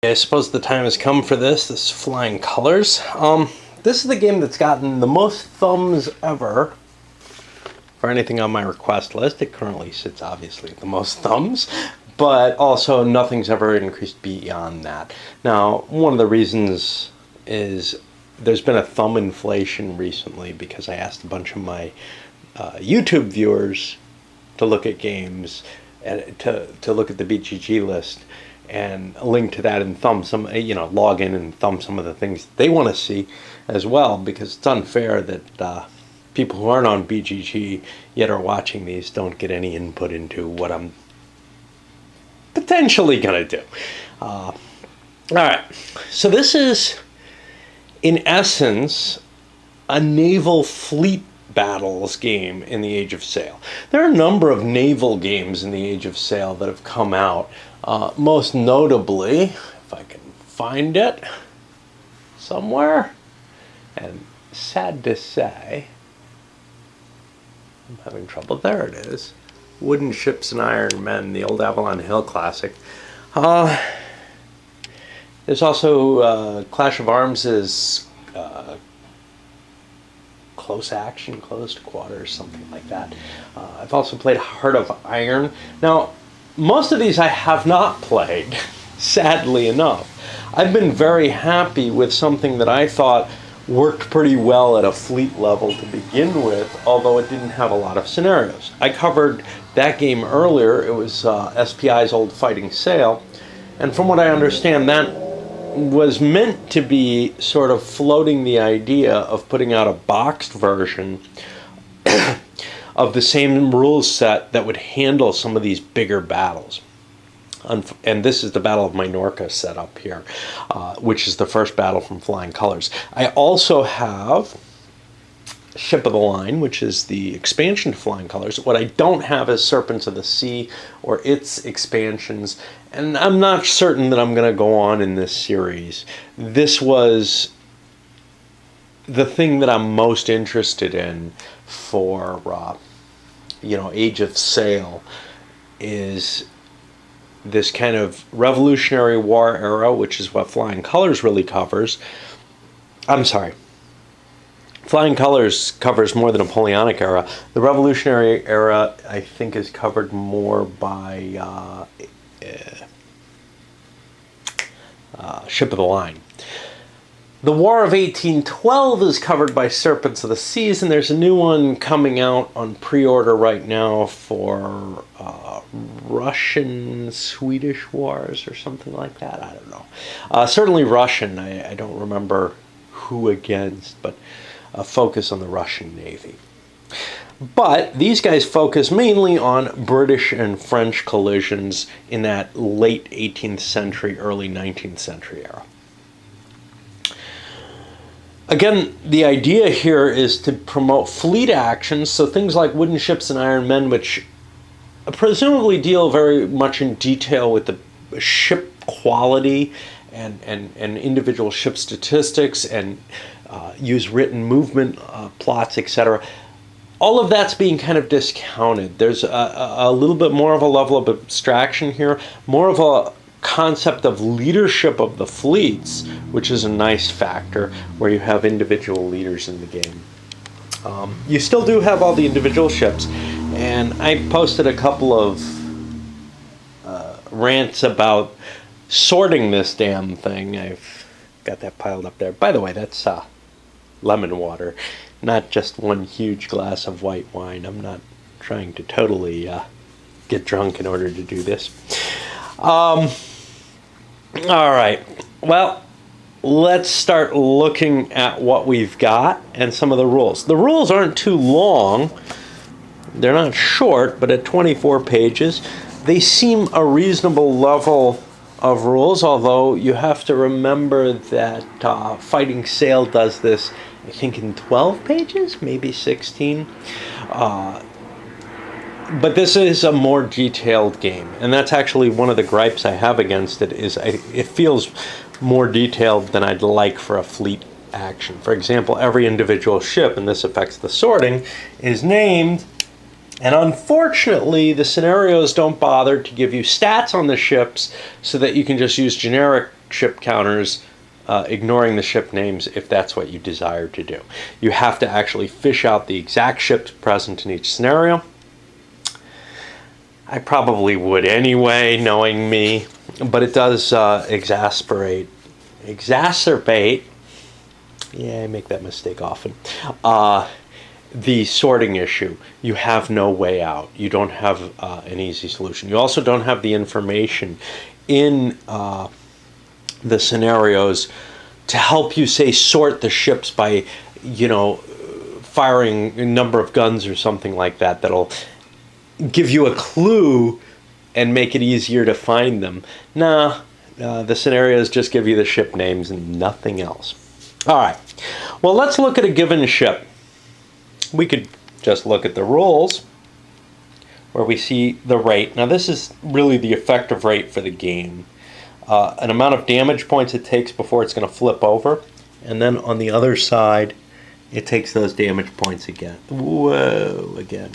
I suppose the time has come for this. This is Flying Colors. This is the game that's gotten the most thumbs ever for anything on my request list. It currently sits obviously at the most thumbs, but also nothing's ever increased beyond that. Now, one of the reasons is there's been a thumb inflation recently because I asked a bunch of my YouTube viewers to look at games and to look at the BGG list and link to that and thumb some, log in and thumb some of the things they want to see as well, because it's unfair that people who aren't on BGG yet are watching these don't get any input into what I'm potentially going to do. All right, so this is, in essence, a naval fleet battles game in the Age of Sail. There are a number of naval games in the Age of Sail that have come out. Most notably, if I can find it somewhere, and sad to say, I'm having trouble. There it is. Wooden Ships and Iron Men, the old Avalon Hill classic. There's also Clash of Arms' Close Action, Close Quarters, something like that. I've also played Heart of Iron. Now, most of these I have not played, sadly enough. I've been very happy with something that I thought worked pretty well at a fleet level to begin with, although it didn't have a lot of scenarios. I covered that game earlier. It was SPI's Old Fighting Sail, and from what I understand, that was meant to be sort of floating the idea of putting out a boxed version of the same rules set that would handle some of these bigger battles. And this is the Battle of Minorca set up here, which is the first battle from Flying Colors. I also have Ship of the Line, which is the expansion to Flying Colors. What I don't have is Serpents of the Sea or its expansions, and I'm not certain that I'm going to go on in this series. This was the thing that I'm most interested in for Age of Sail, is this kind of Revolutionary War era, which is what Flying Colors really covers. I'm sorry. Flying Colors covers more the Napoleonic era. The Revolutionary era, I think, is covered more by Ship of the Line. The War of 1812 is covered by Serpents of the Seas, and there's a new one coming out on pre-order right now for Russian-Swedish wars or something like that. I don't know. Certainly Russian. I don't remember who against, but a focus on the Russian Navy. But these guys focus mainly on British and French collisions in that late 18th century, early 19th century era. Again, the idea here is to promote fleet actions, so things like Wooden Ships and Iron Men, which presumably deal very much in detail with the ship quality and individual ship statistics and use written movement plots, etc. All of that's being kind of discounted. There's a little bit more of a level of abstraction here, more of a concept of leadership of the fleets, which is a nice factor where you have individual leaders in the game. You still do have all the individual ships, and I posted a couple of rants about sorting this damn thing. I've got that piled up there. By the way, that's lemon water, not just one huge glass of white wine. I'm not trying to totally get drunk in order to do this. All right, well, let's start looking at what we've got and some of the rules. The rules aren't too long. They're not short, but at 24 pages, they seem a reasonable level of rules, although you have to remember that Fighting Sail does this, I think, in 12 pages, maybe 16. But this is a more detailed game, and that's actually one of the gripes I have against it, is it feels more detailed than I'd like for a fleet action. For example, every individual ship, and this affects the sorting, is named And unfortunately, the scenarios don't bother to give you stats on the ships so that you can just use generic ship counters, ignoring the ship names if that's what you desire to do. You have to actually fish out the exact ships present in each scenario. I probably would anyway, knowing me, but it does exacerbate, yeah, I make that mistake often, the sorting issue. You have no way out. You don't have an easy solution. You also don't have the information in the scenarios to help you, say, sort the ships by, firing a number of guns or something like that that'll give you a clue and make it easier to find them. Nah, the scenarios just give you the ship names and nothing else. All right, well, let's look at a given ship. We could just look at the rules where we see the rate. Now, this is really the effective rate for the game. An amount of damage points it takes before it's going to flip over. And then on the other side, it takes those damage points again. Whoa, again.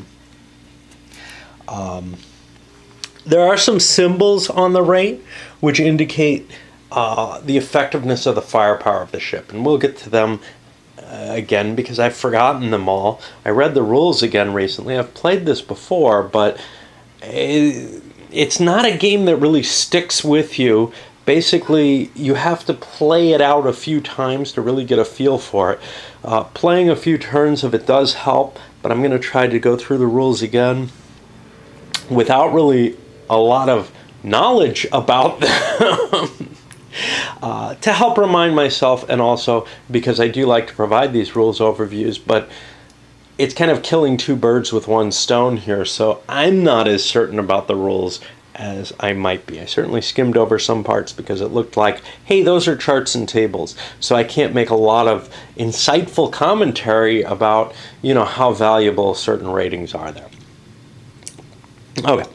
There are some symbols on the rate which indicate the effectiveness of the firepower of the ship. And we'll get to them again because I've forgotten them all. I read the rules again recently. I've played this before, but it's not a game that really sticks with you. Basically, you have to play it out a few times to really get a feel for it. Playing a few turns of it does help, but I'm going to try to go through the rules again without really a lot of knowledge about them. To help remind myself, and also because I do like to provide these rules overviews, but it's kind of killing two birds with one stone here, so I'm not as certain about the rules as I might be. I certainly skimmed over some parts because it looked like, hey, those are charts and tables, so I can't make a lot of insightful commentary about, how valuable certain ratings are there. Okay.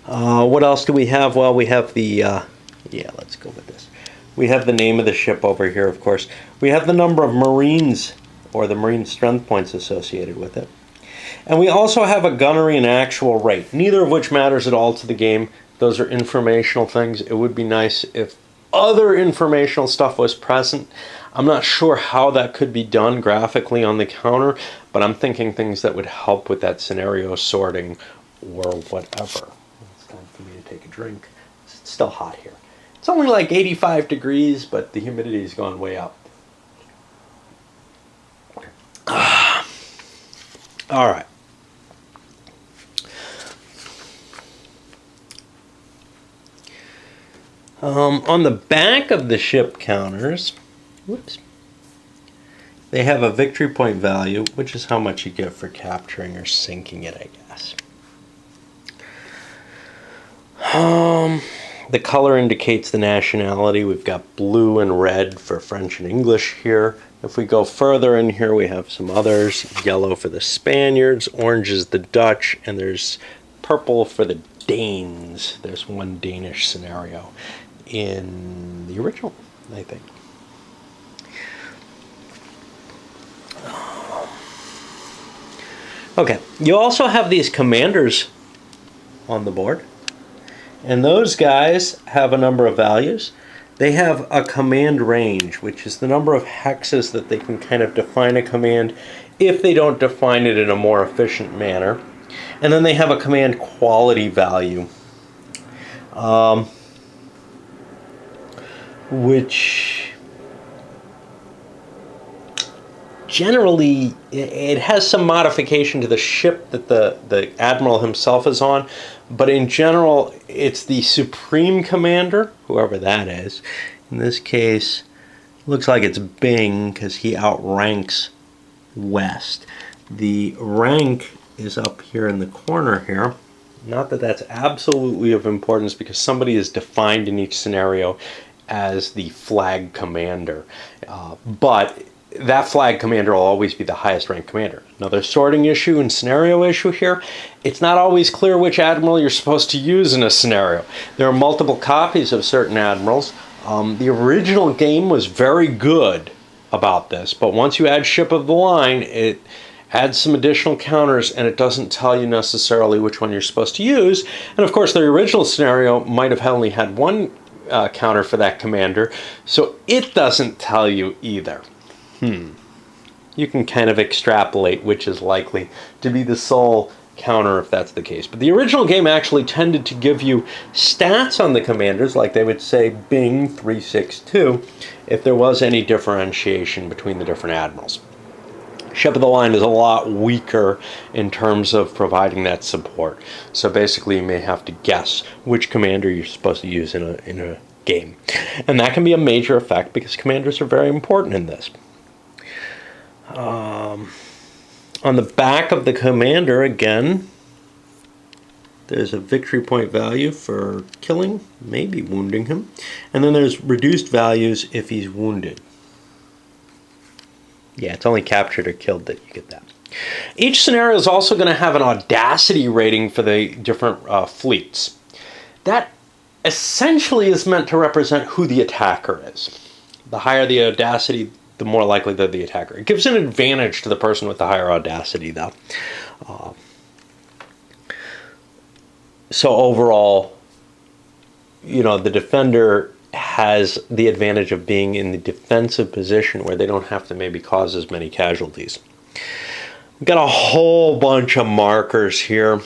What else do we have? Well, we have the, let's go with this. We have the name of the ship over here, of course. We have the number of Marines, or the Marine strength points associated with it. And we also have a gunnery and actual rate, neither of which matters at all to the game. Those are informational things. It would be nice if other informational stuff was present. I'm not sure how that could be done graphically on the counter, but I'm thinking things that would help with that scenario sorting or whatever. It's time for me to take a drink. It's still hot here. It's only like 85 degrees, but the humidity has gone way up. All right. On the back of the ship counters, they have a victory point value, which is how much you get for capturing or sinking it, I guess. The color indicates the nationality. We've got blue and red for French and English here. If we go further in here, we have some others. Yellow for the Spaniards, orange is the Dutch, and there's purple for the Danes. There's one Danish scenario in the original, I think. Okay, you also have these commanders on the board. And those guys have a number of values. They have a command range, which is the number of hexes that they can kind of define a command if they don't define it in a more efficient manner. And then they have a command quality value, which generally it has some modification to the ship that the admiral himself is on, but in general it's the supreme commander, whoever that is. In this case, looks like it's Bing because he outranks West. The rank is up here in the corner here. Not that that's absolutely of importance because somebody is defined in each scenario as the flag commander, but that flag commander will always be the highest ranked commander. Another sorting issue and scenario issue here. It's not always clear which admiral you're supposed to use in a scenario. There are multiple copies of certain admirals. The original game was very good about this, but once you add ship of the line, adds some additional counters, and it doesn't tell you necessarily which one you're supposed to use. And of course, the original scenario might have only had one counter for that commander, so it doesn't tell you either. You can kind of extrapolate which is likely to be the sole counter if that's the case. But the original game actually tended to give you stats on the commanders, like they would say Bing 362, if there was any differentiation between the different admirals. Ship of the Line is a lot weaker in terms of providing that support. So basically you may have to guess which commander you're supposed to use in a game. And that can be a major effect because commanders are very important in this. On the back of the commander, again, there's a victory point value for killing, maybe wounding him. And then there's reduced values if he's wounded. Yeah, it's only captured or killed that you get that. Each scenario is also going to have an audacity rating for the different fleets. That essentially is meant to represent who the attacker is. The higher the audacity, the more likely they're the attacker. It gives an advantage to the person with the higher audacity, though. So overall, you know, the defender has the advantage of being in the defensive position where they don't have to maybe cause as many casualties. We've got a whole bunch of markers here.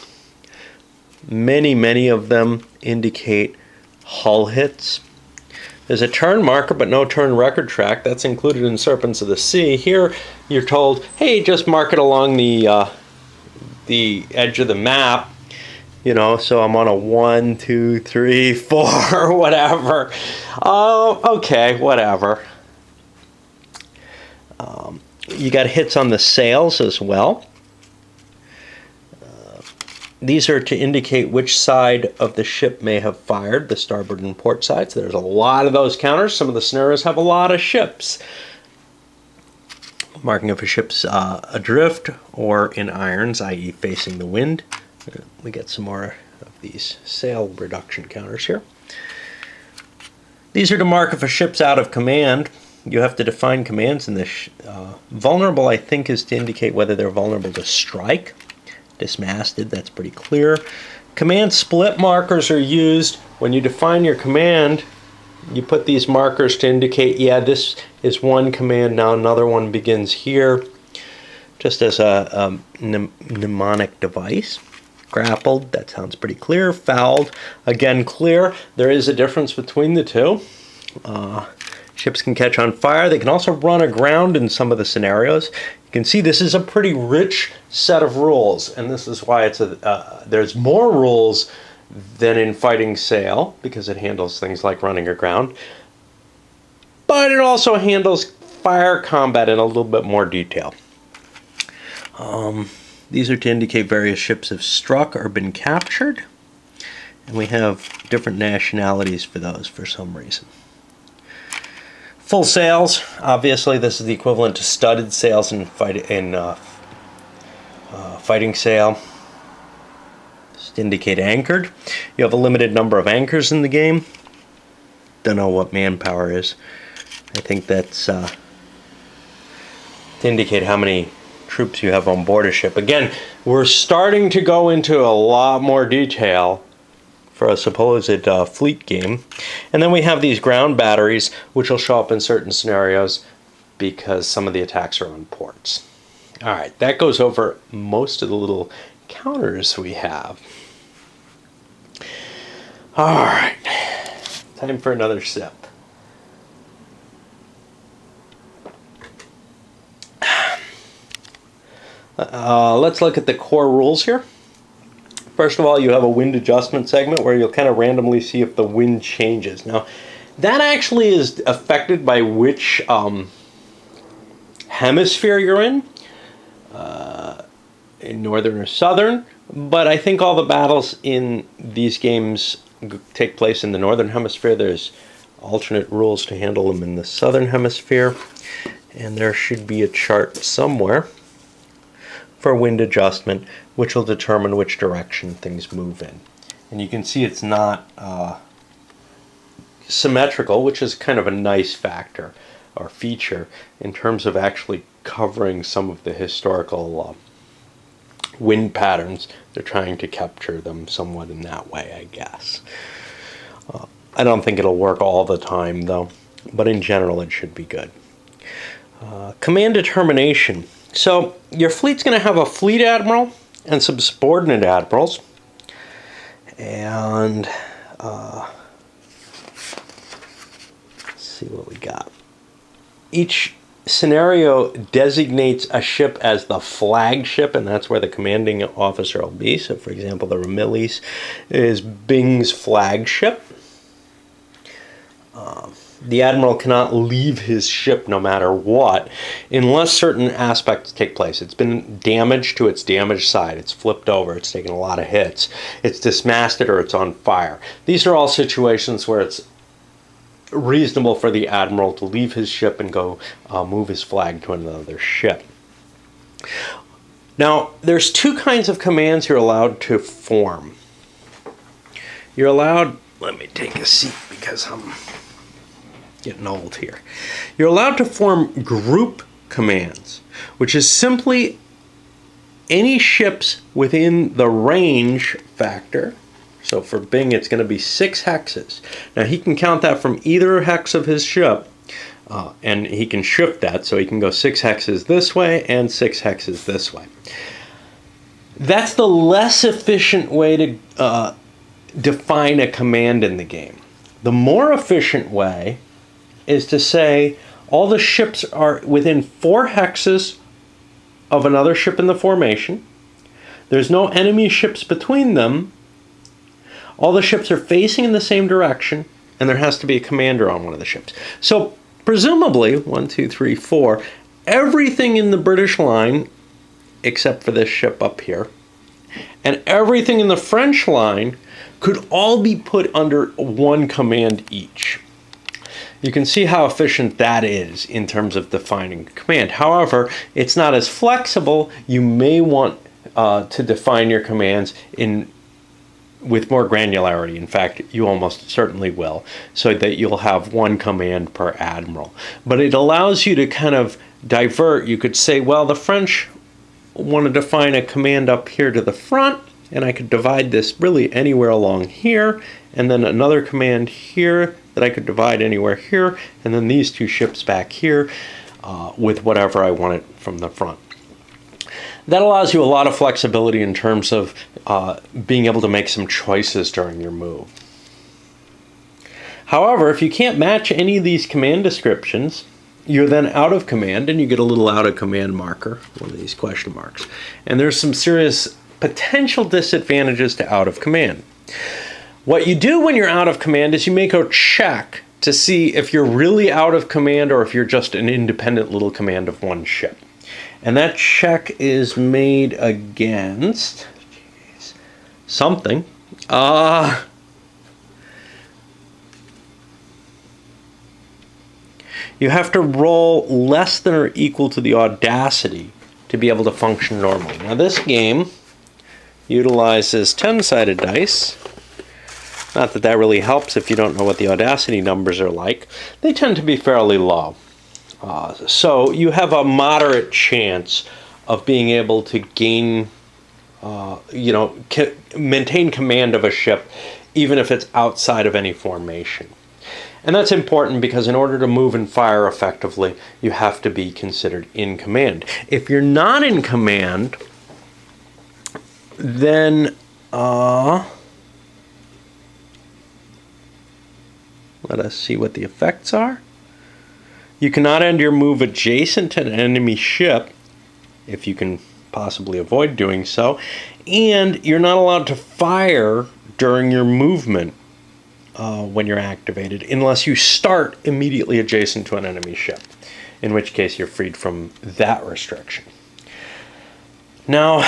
Many of them indicate hull hits. There's a turn marker but no turn record track. That's included in Serpents of the Sea. Here you're told, hey, just mark it along the edge of the map. You know, so I'm on a 1, 2, 3, 4, whatever. Oh, okay, whatever. You got hits on the sails as well. These are to indicate which side of the ship may have fired, the starboard and port sides. There's a lot of those counters. Some of the scenarios have a lot of ships. Marking if a ship's adrift or in irons, i.e. facing the wind. We get some more of these sail reduction counters here. These are to mark if a ship's out of command. You have to define commands in this. Vulnerable, I think, is to indicate whether they're vulnerable to strike. Dismasted, that's pretty clear. Command split markers are used when you define your command. You put these markers to indicate, yeah, this is one command, now another one begins here, just as a mnemonic device. Grappled, that sounds pretty clear. Fouled, again clear. There is a difference between the two. Ships can catch on fire. They can also run aground in some of the scenarios. You can see this is a pretty rich set of rules, and this is why it's there's more rules than in Fighting Sail, because it handles things like running aground. But it also handles fire combat in a little bit more detail. These are to indicate various ships have struck or been captured. And we have different nationalities for those for some reason. Full sails, obviously this is the equivalent to studded sails in Fighting Sail. Just to indicate anchored. You have a limited number of anchors in the game. Don't know what manpower is. I think that's to indicate how many troops you have on board a ship. Again, we're starting to go into a lot more detail for a supposed fleet game. And then we have these ground batteries, which will show up in certain scenarios because some of the attacks are on ports. All right, that goes over most of the little counters we have. All right, time for another sip. Let's look at the core rules here. First of all, you have a wind adjustment segment where you'll kind of randomly see if the wind changes. Now, that actually is affected by which hemisphere you're in northern or southern. But I think all the battles in these games take place in the northern hemisphere. There's alternate rules to handle them in the southern hemisphere. And there should be a chart somewhere for wind adjustment, which will determine which direction things move in. And you can see it's not symmetrical, which is kind of a nice factor or feature in terms of actually covering some of the historical wind patterns. They're trying to capture them somewhat in that way, I guess. I don't think it'll work all the time, though, but in general it should be good. Command determination. So your fleet's going to have a fleet admiral and some subordinate admirals. And let's see what we got. Each scenario designates a ship as the flagship, and that's where the commanding officer will be. So, for example, the Ramillies is Bing's flagship. The admiral cannot leave his ship no matter what, unless certain aspects take place. It's been damaged to its damaged side. It's flipped over. It's taken a lot of hits. It's dismasted or it's on fire. These are all situations where it's reasonable for the admiral to leave his ship and go move his flag to another ship. Now, there's two kinds of commands you're allowed to form. You're allowed, let me take a seat because I'm getting old here. You're allowed to form group commands, which is simply any ships within the range factor. So for Bing, it's going to be 6 hexes. Now he can count that from either hex of his ship, and he can shift that, so he can go 6 hexes this way and 6 hexes this way. That's the less efficient way to define a command in the game. The more efficient way is to say all the ships are within 4 hexes of another ship in the formation. There's no enemy ships between them. All the ships are facing in the same direction, and there has to be a commander on one of the ships. So presumably, 1, 2, 3, 4, everything in the British line, except for this ship up here, and everything in the French line could all be put under one command each. You can see how efficient that is in terms of defining command. However, it's not as flexible. You may want to define your commands with more granularity. In fact, you almost certainly will, so that you'll have one command per admiral. But it allows you to kind of divert. You could say, well, the French want to define a command up here to the front, and I could divide this really anywhere along here, and then another command here that I could divide anywhere here, and then these 2 ships back here with whatever I wanted from the front. That allows you a lot of flexibility in terms of being able to make some choices during your move. However, if you can't match any of these command descriptions, you're then out of command, and you get a little out of command marker, one of these question marks. And there's some serious potential disadvantages to out of command. What you do when you're out of command is you make a check to see if you're really out of command or if you're just an independent little command of one ship. And that check is made against something. You have to roll less than or equal to the audacity to be able to function normally. Now this game utilizes 10-sided dice. Not that that really helps if you don't know what the audacity numbers are like. They tend to be fairly low. So you have a moderate chance of being able to gain, maintain command of a ship, even if it's outside of any formation. And that's important because in order to move and fire effectively, you have to be considered in command. If you're not in command, then let us see what the effects are. You cannot end your move adjacent to an enemy ship, if you can possibly avoid doing so, and you're not allowed to fire during your movement when you're activated, unless you start immediately adjacent to an enemy ship, in which case you're freed from that restriction. Now,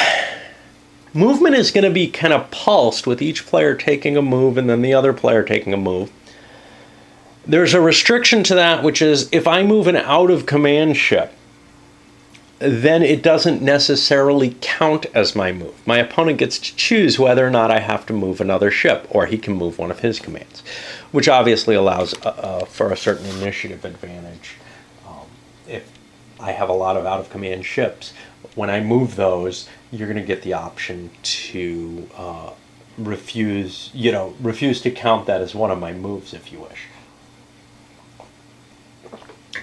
movement is going to be kind of pulsed with each player taking a move and then the other player taking a move. There's a restriction to that, which is if I move an out-of-command ship, then it doesn't necessarily count as my move. My opponent gets to choose whether or not I have to move another ship, or he can move one of his commands, which obviously allows for a certain initiative advantage if I have a lot of out-of-command ships, when I move those, you're going to get the option to refuse to count that as one of my moves if you wish.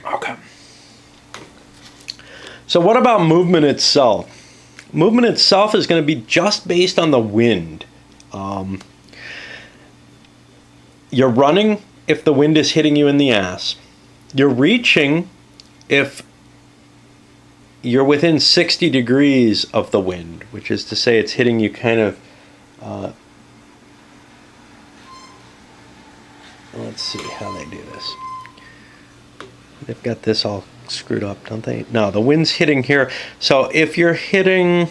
Okay. So what about movement itself? Movement itself is going to be just based on the wind. You're running if the wind is hitting you in the ass. You're reaching if you're within 60 degrees of the wind, which is to say it's hitting you kind of, let's see how they do this. They've got this all screwed up, don't they? No, the wind's hitting here. So if you're hitting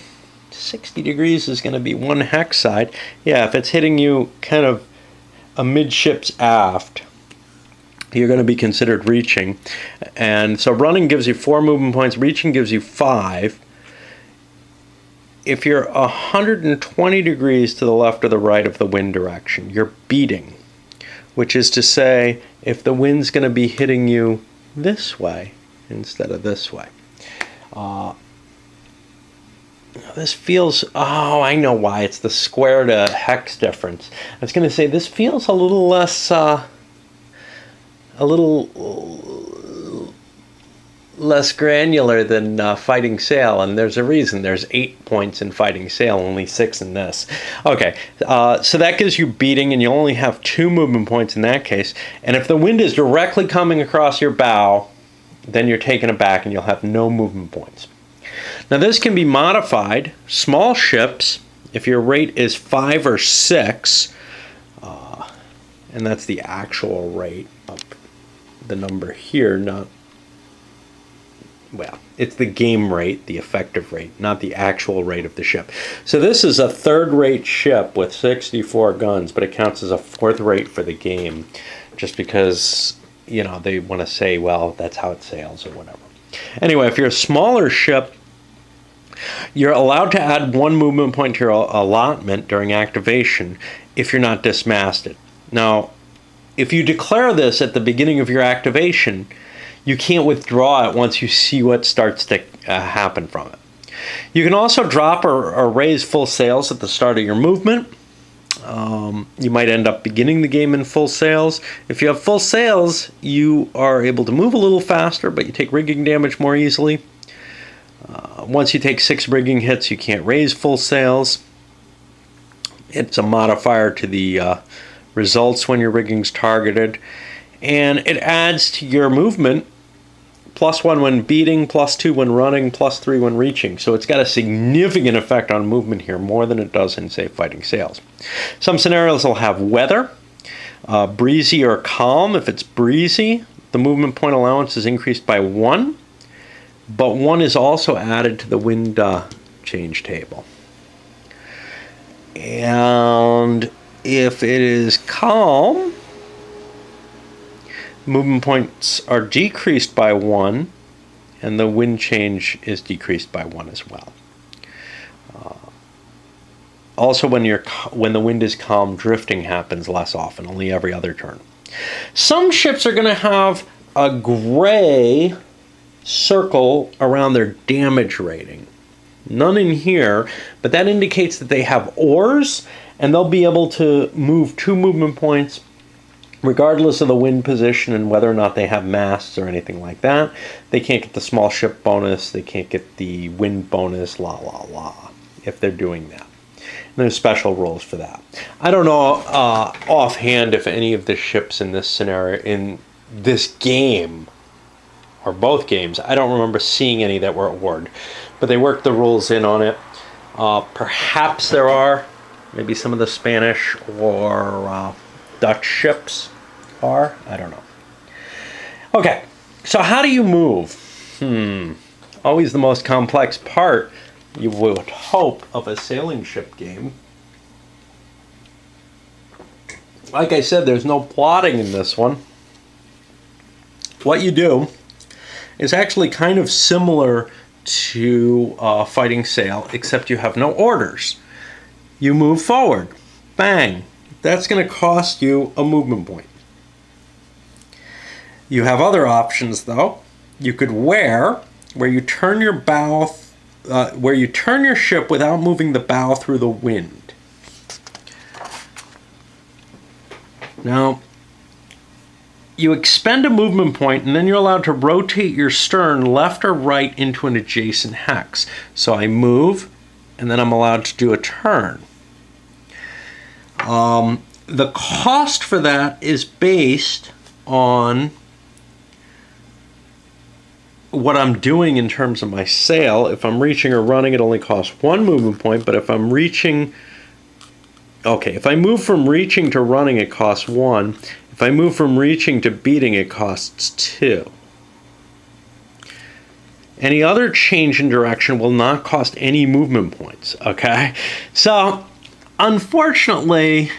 60 degrees is going to be one hex side. Yeah, if it's hitting you kind of amidships aft, you're going to be considered reaching. And so running gives you 4 movement points, reaching gives you 5. If you're 120 degrees to the left or the right of the wind direction, you're beating, which is to say if the wind's going to be hitting you this way instead of this way. This feels, oh, I know why. It's the square to hex difference. I was going to say this feels a little less, less granular than Fighting Sail, and there's a reason. There's 8 points in Fighting Sail, only 6 in this. Okay, so that gives you beating, and you only have 2 movement points in that case. And if the wind is directly coming across your bow, then you're taken aback and you'll have no movement points. Now this can be modified. Small ships, if your rate is 5 or 6, and that's the actual rate of the number here, not, well, it's the game rate, the effective rate, not the actual rate of the ship. So this is a 3rd-rate ship with 64 guns, but it counts as a 4th rate for the game, just because, you know, they want to say, well, that's how it sails or whatever. Anyway, if you're a smaller ship, you're allowed to add 1 movement point to your allotment during activation if you're not dismasted. Now, if you declare this at the beginning of your activation, you can't withdraw it once you see what starts to happen from it. You can also drop or raise full sails at the start of your movement. You might end up beginning the game in full sails. If you have full sails, you are able to move a little faster, but you take rigging damage more easily. Once you take 6 rigging hits, you can't raise full sails. It's a modifier to the results when your rigging's targeted. And it adds to your movement +1 when beating, +2 when running, +3 when reaching. So it's got a significant effect on movement here, more than it does in, say, Fighting Sails. Some scenarios will have weather, breezy or calm. If it's breezy, the movement point allowance is increased by 1, but 1 is also added to the wind change table. And if it is calm, movement points are decreased by 1, and the wind change is decreased by 1 as well. Also, when the wind is calm, drifting happens less often, only every other turn. Some ships are going to have a gray circle around their damage rating. None in here, but that indicates that they have oars, and they'll be able to move 2 movement points regardless of the wind position and whether or not they have masts or anything like that. They can't get the small ship bonus, they can't get the wind bonus, if they're doing that. And there's special rules for that. I don't know offhand if any of the ships in this scenario, in this game, or both games, I don't remember seeing any that were oared, but they worked the rules in on it. Perhaps there are, maybe some of the Spanish or Dutch ships are, I don't know. Okay, so how do you move? Always the most complex part, you would hope, of a sailing ship game. Like I said, there's no plotting in this one. What you do is actually kind of similar to Fighting Sail, except you have no orders. You move forward. Bang. That's going to cost you a movement point. You have other options, though. You could wear, where you turn your bow, where you turn your ship without moving the bow through the wind. Now, you expend a movement point, and then you're allowed to rotate your stern left or right into an adjacent hex. So I move, and then I'm allowed to do a turn. The cost for that is based on what I'm doing in terms of my sail. If I'm reaching or running, it only costs 1 movement point, but if I'm reaching... Okay, if I move from reaching to running, it costs 1. If I move from reaching to beating, it costs 2. Any other change in direction will not cost any movement points, okay? So, unfortunately,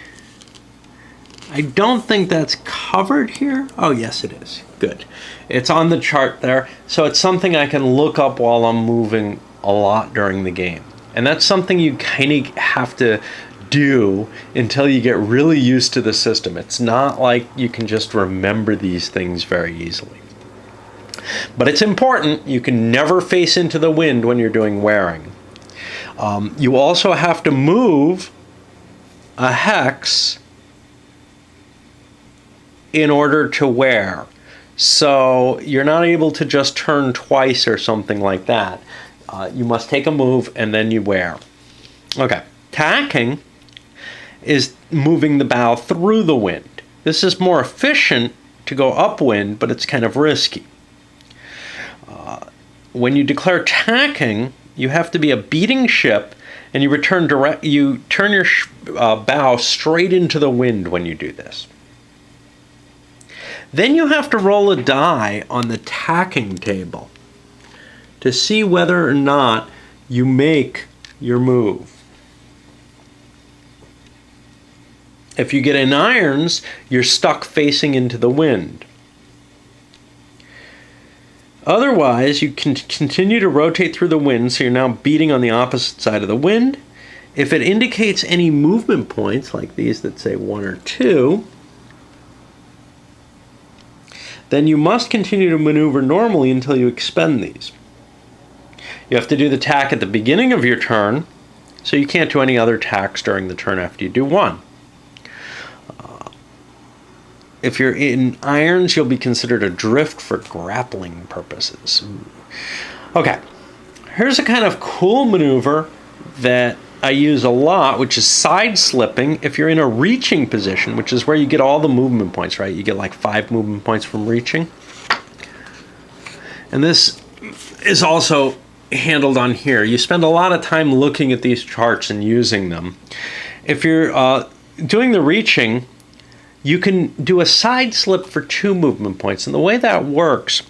I don't think that's covered here. Oh, yes, it is. Good. It's on the chart there, so it's something I can look up while I'm moving a lot during the game. And that's something you kind of have to do until you get really used to the system. It's not like you can just remember these things very easily. But it's important. You can never face into the wind when you're doing wearing. You also have to move a hex in order to wear. So you're not able to just turn twice or something like that. You must take a move and then you wear. Okay, tacking is moving the bow through the wind. This is more efficient to go upwind, but it's kind of risky. When you declare tacking, you have to be a beating ship, and you turn your bow straight into the wind when you do this. Then you have to roll a die on the tacking table to see whether or not you make your move. If you get in irons, you're stuck facing into the wind. Otherwise, you can continue to rotate through the wind, so you're now beating on the opposite side of the wind. If it indicates any movement points, like these that say 1 or 2, then you must continue to maneuver normally until you expend these. You have to do the tack at the beginning of your turn, so you can't do any other tacks during the turn after you do one. If you're in irons, you'll be considered adrift for grappling purposes. Okay, here's a kind of cool maneuver that I use a lot, which is side slipping. If you're in a reaching position, which is where you get all the movement points, right? You get like 5 movement points from reaching. And this is also handled on here. You spend a lot of time looking at these charts and using them. If you're doing the reaching, you can do a side slip for 2 movement points. And the way that works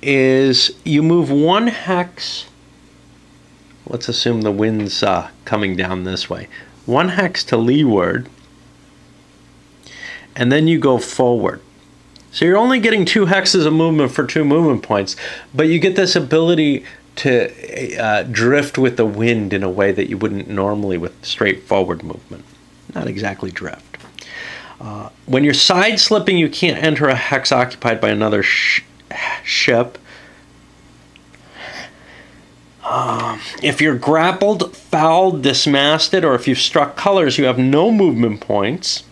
is you move 1 hex. Let's assume the wind's coming down this way. 1 hex to leeward, and then you go forward. So you're only getting 2 hexes of movement for 2 movement points, but you get this ability to drift with the wind in a way that you wouldn't normally with straightforward movement. Not exactly drift. When you're side slipping, you can't enter a hex occupied by another ship. If you're grappled, fouled, dismasted, or if you've struck colors, you have no movement points,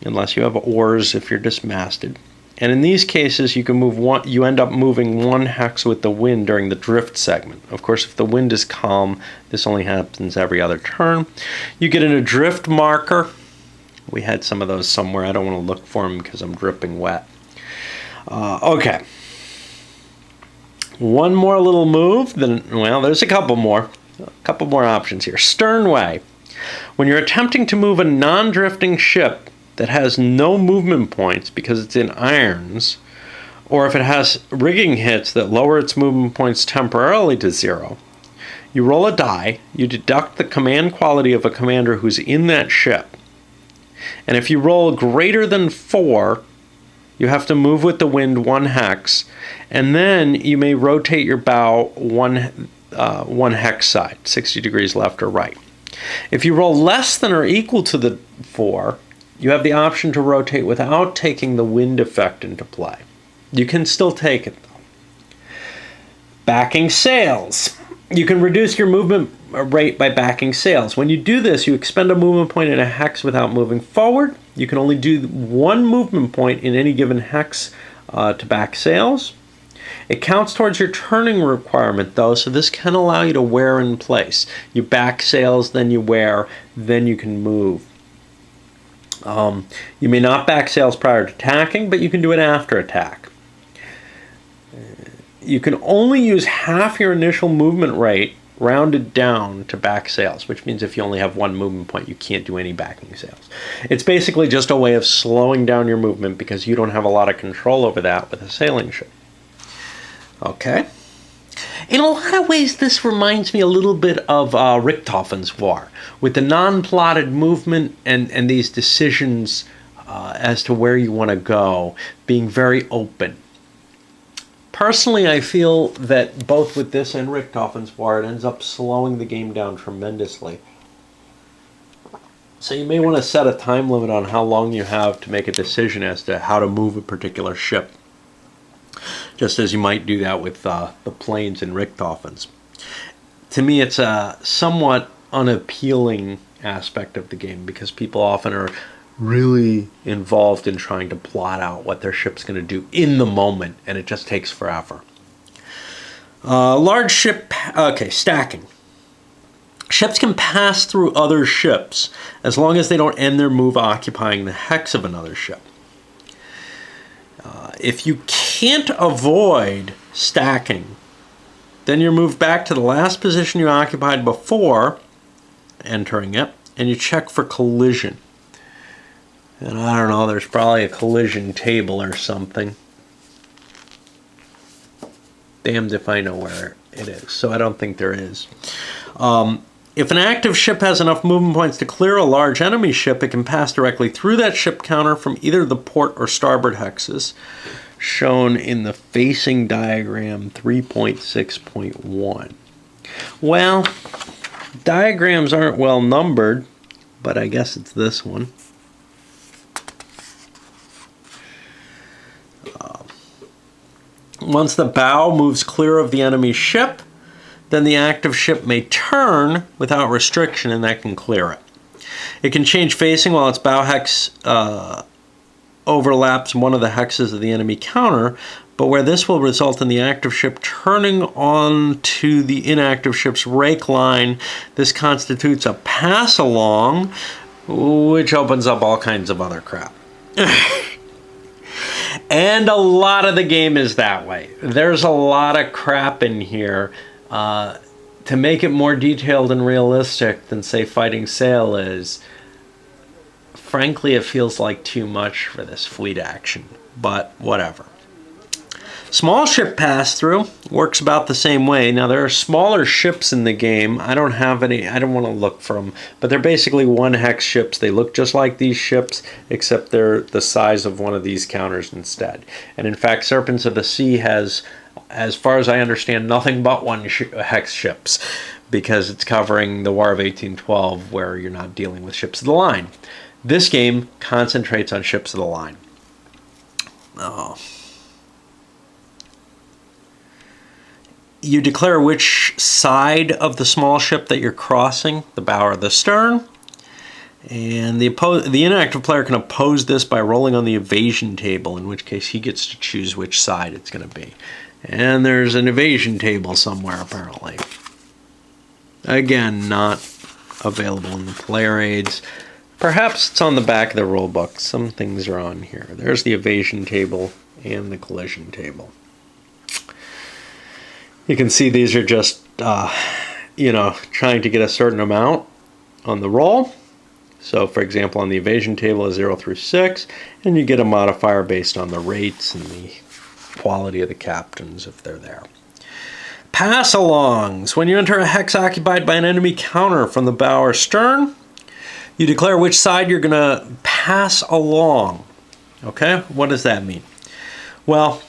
unless you have oars if you're dismasted. And in these cases, you end up moving 1 hex with the wind during the drift segment. Of course, if the wind is calm, this only happens every other turn. You get an adrift marker. We had some of those somewhere. I don't want to look for them because I'm dripping wet. Okay. One more little move. Well, there's a couple more options here. Sternway. When you're attempting to move a non-drifting ship that has no movement points because it's in irons, or if it has rigging hits that lower its movement points temporarily to 0, you roll a die, you deduct the command quality of a commander who's in that ship. And if you roll greater than 4, you have to move with the wind 1 hex, and then you may rotate your bow 1 hex side, 60 degrees left or right. If you roll less than or equal to the 4, you have the option to rotate without taking the wind effect into play. You can still take it, though. Backing sails. You can reduce your movement rate by backing sails. When you do this, you expend a movement point in a hex without moving forward. You can only do one movement point in any given hex to back sails. It counts towards your turning requirement, though, so this can allow you to wear in place. You back sails, then you wear, then you can move. You may not back sails prior to tacking, but you can do it after attack. You can only use half your initial movement rate rounded down to back sails, which means if you only have one movement point, you can't do any backing sails. It's basically just a way of slowing down your movement because you don't have a lot of control over that with a sailing ship. Okay. In a lot of ways, this reminds me a little bit of Richthofen's War, with the non-plotted movement and these decisions as to where you want to go being very open. Personally, I feel that both with this and Richthofen's War, it ends up slowing the game down tremendously. So you may want to set a time limit on how long you have to make a decision as to how to move a particular ship, just as you might do that with the planes in Richthofen's. To me, it's a somewhat unappealing aspect of the game because people often are really involved in trying to plot out what their ship's going to do in the moment, and it just takes forever. Large ship, stacking. Ships can pass through other ships as long as they don't end their move occupying the hex of another ship. If you can't avoid stacking, then you're moved back to the last position you occupied before entering it, and you check for collision. And I don't know, there's probably a collision table or something. Damned if I know where it is, so I don't think there is. If an active ship has enough movement points to clear a large enemy ship, it can pass directly through that ship counter from either the port or starboard hexes, shown in the facing diagram 3.6.1. Well, diagrams aren't well numbered, but I guess it's this one. Once the bow moves clear of the enemy ship, then the active ship may turn without restriction, and that can clear it. It can change facing while its bow hex overlaps one of the hexes of the enemy counter, but where this will result in the active ship turning onto the inactive ship's rake line, this constitutes a pass-along, which opens up all kinds of other crap. And a lot of the game is that way. There's a lot of crap in here. To make it more detailed and realistic than, say, Fighting Sail is, frankly, it feels like too much for this fleet action, but whatever. Small ship pass-through works about the same way. Now, there are smaller ships in the game. I don't have any, I don't want to look for them, but they're basically one hex ships. They look just like these ships, except they're the size of one of these counters instead. And in fact, Serpents of the Sea has, as far as I understand, nothing but one hex ships, because it's covering the War of 1812, where you're not dealing with ships of the line. This game concentrates on ships of the line. You declare which side of the small ship that you're crossing, the bow or the stern. And the inactive player can oppose this by rolling on the evasion table, in which case he gets to choose which side it's going to be. And there's an evasion table somewhere, apparently. Again, not available in the player aids. Perhaps it's on the back of the rulebook. Some things are on here. There's the evasion table and the collision table. You can see these are just, trying to get a certain amount on the roll. So, for example, on the evasion table is 0 through 6, and you get a modifier based on the rates and the quality of the captains if they're there. Pass-alongs. When you enter a hex occupied by an enemy counter from the bow or stern, you declare which side you're going to pass along. Okay? What does that mean? Well,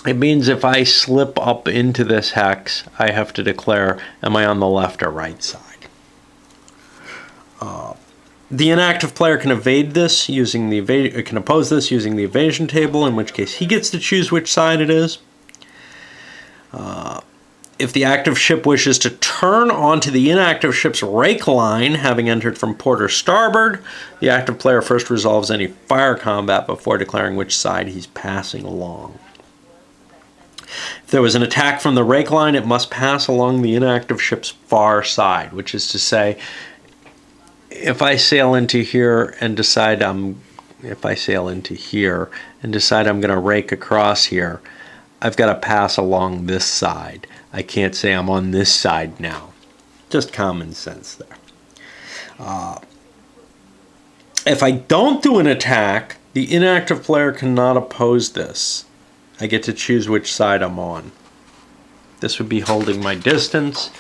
it means if I slip up into this hex, I have to declare, am I on the left or right side? The inactive player can evade this using the can oppose this using the evasion table, in which case he gets to choose which side it is. If the active ship wishes to turn onto the inactive ship's rake line, having entered from port or starboard, the active player first resolves any fire combat before declaring which side he's passing along. If there was an attack from the rake line, it must pass along the inactive ship's far side, which is to say, if I sail into here and decide I'm going to rake across here, I've got to pass along this side. I can't say I'm on this side now. Just common sense there. If I don't do an attack, the inactive player cannot oppose this. I get to choose which side I'm on. This would be holding my distance,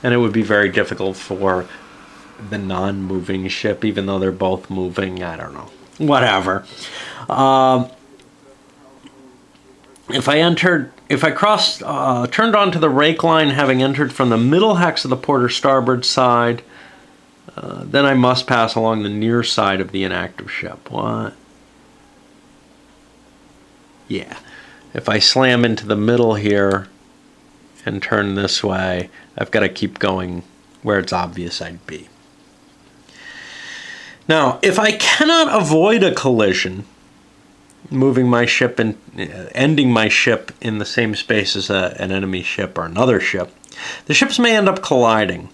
and it would be very difficult for the non-moving ship, even though they're both moving. I don't know. Whatever. If I turned onto the rake line, having entered from the middle hex of the port or starboard side, then I must pass along the near side of the inactive ship. What? Yeah. If I slam into the middle here and turn this way, I've got to keep going where it's obvious I'd be. Now, if I cannot avoid a collision, moving my ship and ending my ship in the same space as an enemy ship or another ship, the ships may end up colliding,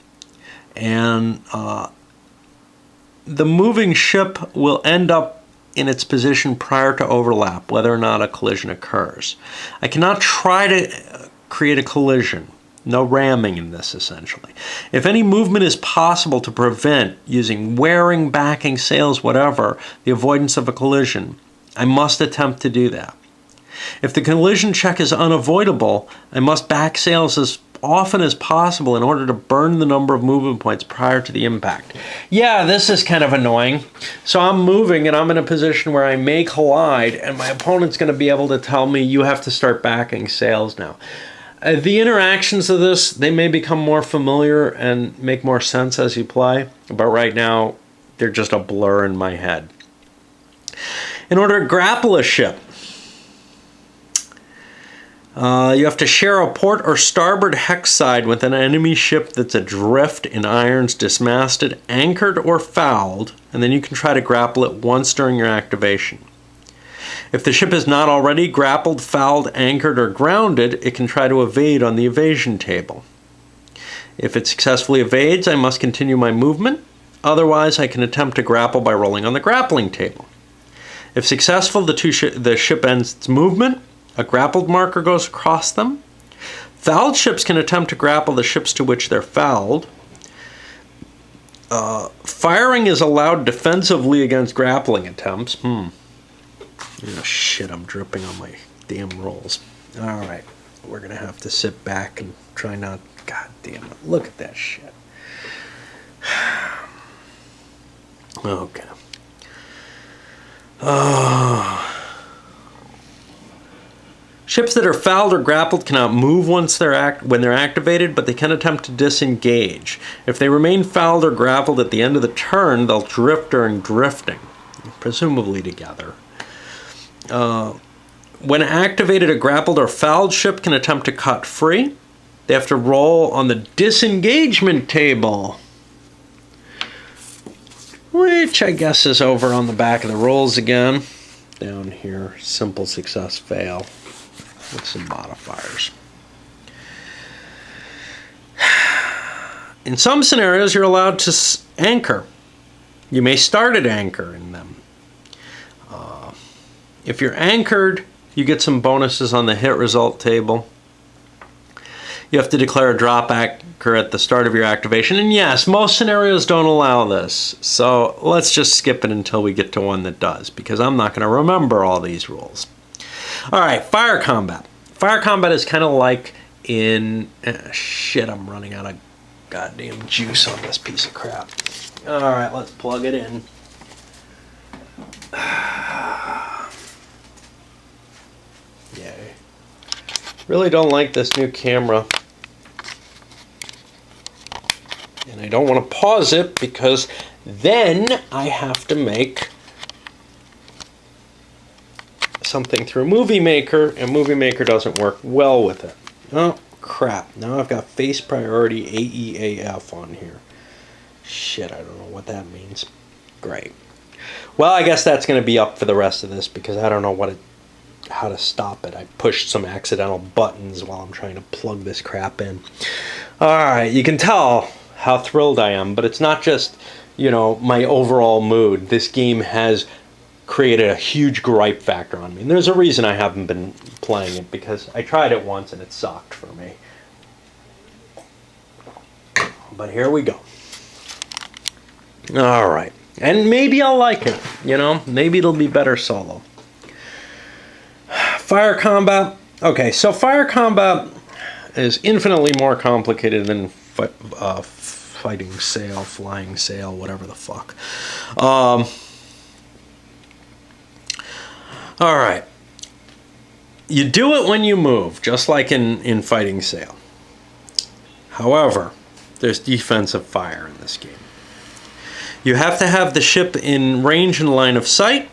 and the moving ship will end up in its position prior to overlap, whether or not a collision occurs. I cannot try to create a collision. No ramming in this, essentially. If any movement is possible to prevent, using wearing, backing, sails, whatever, the avoidance of a collision, I must attempt to do that. If the collision check is unavoidable, I must back sails as often as possible in order to burn the number of movement points prior to the impact. Yeah, this is kind of annoying. So I'm moving and I'm in a position where I may collide, and my opponent's going to be able to tell me, you have to start backing sails now. The interactions of this, they may become more familiar and make more sense as you play, but right now they're just a blur in my head. In order to grapple a ship, you have to share a port or starboard hex side with an enemy ship that's adrift in irons, dismasted, anchored, or fouled, and then you can try to grapple it once during your activation. If the ship is not already grappled, fouled, anchored, or grounded, it can try to evade on the evasion table. If it successfully evades, I must continue my movement. Otherwise, I can attempt to grapple by rolling on the grappling table. If successful, the ship ends its movement. A grappled marker goes across them. Fouled ships can attempt to grapple the ships to which they're fouled. Firing is allowed defensively against grappling attempts. Oh, shit, I'm dripping on my damn rolls. All right, we're going to have to sit back and try not... God damn it, look at that shit. Okay. Ships that are fouled or grappled cannot move when they're activated, but they can attempt to disengage. If they remain fouled or grappled at the end of the turn, they'll drift during drifting, presumably together. When activated, a grappled or fouled ship can attempt to cut free. They have to roll on the disengagement table, which I guess is over on the back of the rolls again. Down here, simple, success, fail, with some modifiers. In some scenarios, you're allowed to anchor. You may start at anchor in them. If you're anchored, you get some bonuses on the hit result table. You have to declare a drop anchor at the start of your activation. And yes, most scenarios don't allow this. So let's just skip it until we get to one that does, because I'm not going to remember all these rules. All right, fire combat. Fire combat is kind of like in... shit, I'm running out of goddamn juice on this piece of crap. All right, let's plug it in. Yay. Really don't like this new camera. And I don't want to pause it because Then I have to make something through Movie Maker, and Movie Maker doesn't work well with it. Oh, crap. Now I've got face priority AEAF on here. Shit, I don't know what that means. Great. Well, I guess that's going to be up for the rest of this because I don't know how to stop it. I pushed some accidental buttons while I'm trying to plug this crap in. Alright, you can tell how thrilled I am, but it's not just, my overall mood. This game has created a huge gripe factor on me. And there's a reason I haven't been playing it, because I tried it once and it sucked for me. But here we go. Alright. And maybe I'll like it, Maybe it'll be better solo. Fire combat. Okay, so fire combat is infinitely more complicated than fighting sail, flying sail, whatever the fuck. Alright. You do it when you move, just like in fighting sail. However, there's defensive fire in this game. You have to have the ship in range and line of sight.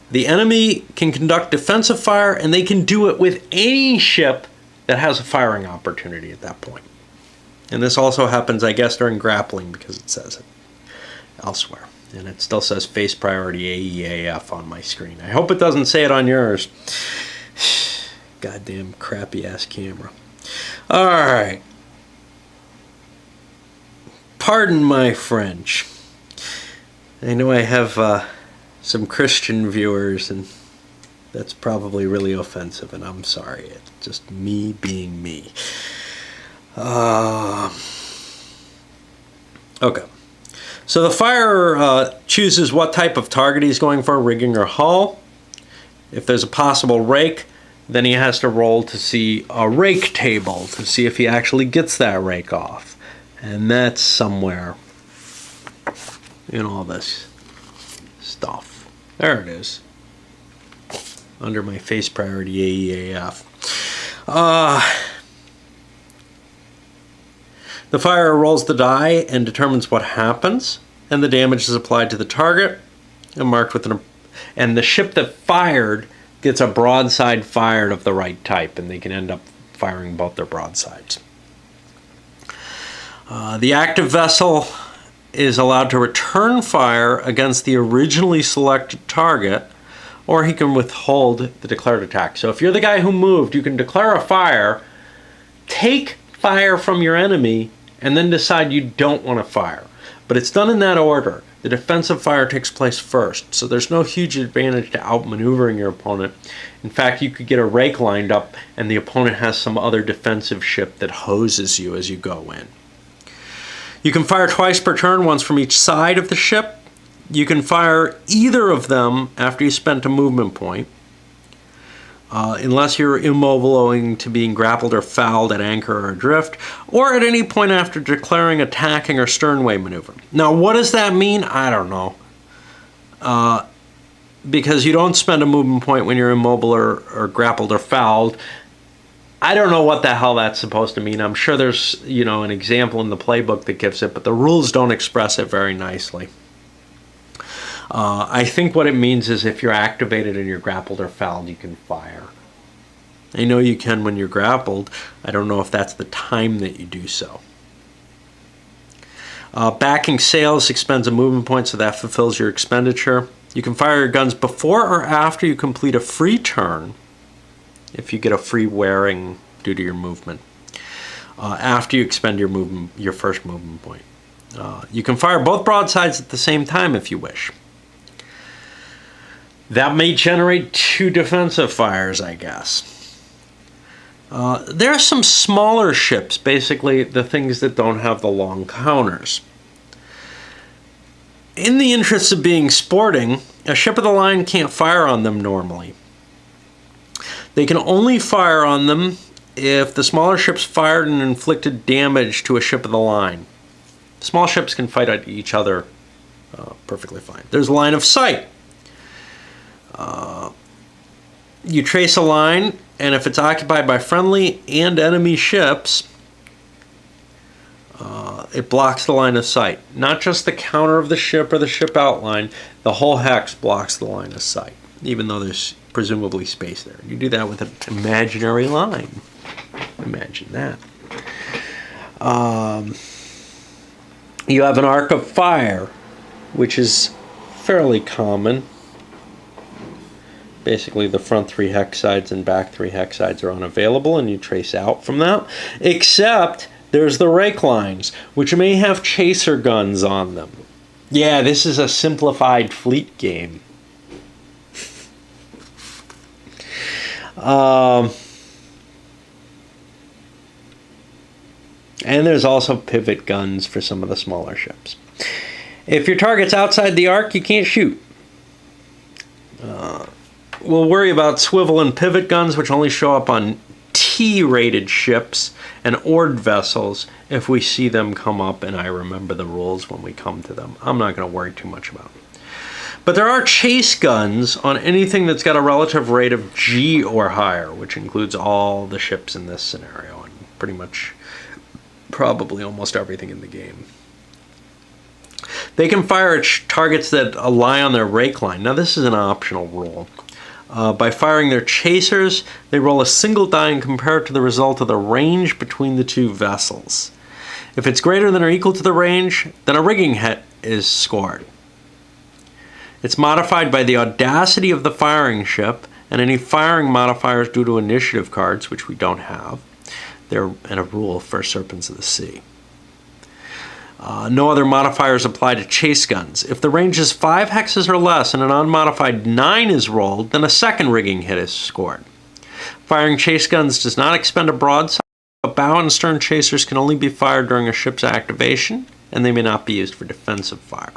The enemy can conduct defensive fire, and they can do it with any ship that has a firing opportunity at that point. And this also happens, I guess, during grappling, because it says it elsewhere. And it still says face priority AEAF on my screen. I hope it doesn't say it on yours. Goddamn crappy ass camera. Alright. Pardon my French. I know I have some Christian viewers, and that's probably really offensive, and I'm sorry. It's just me being me. Okay. So the firer chooses what type of target he's going for, rigging or hull. If there's a possible rake, then he has to roll to see a rake table to see if he actually gets that rake off. And that's somewhere in all this stuff. There it is. Under my face priority AEAF. The firer rolls the die and determines what happens, and the damage is applied to the target and marked with and the ship that fired gets a broadside fired of the right type, and they can end up firing both their broadsides. The active vessel is allowed to return fire against the originally selected target, or he can withhold the declared attack. So if you're the guy who moved, you can declare a fire, take fire from your enemy, and then decide you don't want to fire. But it's done in that order. The defensive fire takes place first, so there's no huge advantage to outmaneuvering your opponent. In fact, you could get a rake lined up, and the opponent has some other defensive ship that hoses you as you go in. You can fire twice per turn, once from each side of the ship. You can fire either of them after you spent a movement point, unless you're immobile owing to being grappled or fouled at anchor or adrift, or at any point after declaring a tacking or sternway maneuver. Now, what does that mean? I don't know. Because you don't spend a movement point when you're immobile or grappled or fouled. I don't know what the hell that's supposed to mean. I'm sure there's, an example in the playbook that gives it, but the rules don't express it very nicely. I think what it means is if you're activated and you're grappled or fouled, you can fire. I know you can when you're grappled. I don't know if that's the time that you do so. Backing sails expends a movement point, so that fulfills your expenditure. You can fire your guns before or after you complete a free turn, if you get a free wearing due to your movement, after you expend your first movement point. You can fire both broadsides at the same time if you wish. That may generate 2 defensive fires, I guess. There are some smaller ships, basically the things that don't have the long counters. In the interest of being sporting, a ship of the line can't fire on them normally. They can only fire on them if the smaller ships fired and inflicted damage to a ship of the line. Small ships can fight at each other perfectly fine. There's line of sight. You trace a line, and if it's occupied by friendly and enemy ships, it blocks the line of sight. Not just the counter of the ship or the ship outline, the whole hex blocks the line of sight, even though there's presumably space there. You do that with an imaginary line. Imagine that. You have an arc of fire, which is fairly common. Basically, the front 3 hex sides and back 3 hex sides are unavailable, and you trace out from that. Except there's the rake lines, which may have chaser guns on them. Yeah, this is a simplified fleet game. And there's also pivot guns for some of the smaller ships. If your target's outside the arc, you can't shoot. We'll worry about swivel and pivot guns, which only show up on T-rated ships and oared vessels if we see them come up, and I remember the rules when we come to them. I'm not going to worry too much about them. But there are chase guns on anything that's got a relative rate of G or higher, which includes all the ships in this scenario and pretty much probably almost everything in the game. They can fire at targets that lie on their rake line. Now, this is an optional rule. By firing their chasers, they roll a single die and compare it to the result of the range between the 2 vessels. If it's greater than or equal to the range, then a rigging hit is scored. It's modified by the audacity of the firing ship and any firing modifiers due to initiative cards, which we don't have. They're in a rule for Serpents of the Sea. No other modifiers apply to chase guns. If the range is 5 hexes or less and an unmodified 9 is rolled, then a second rigging hit is scored. Firing chase guns does not expend a broadside, but bow and stern chasers can only be fired during a ship's activation, and they may not be used for defensive fire.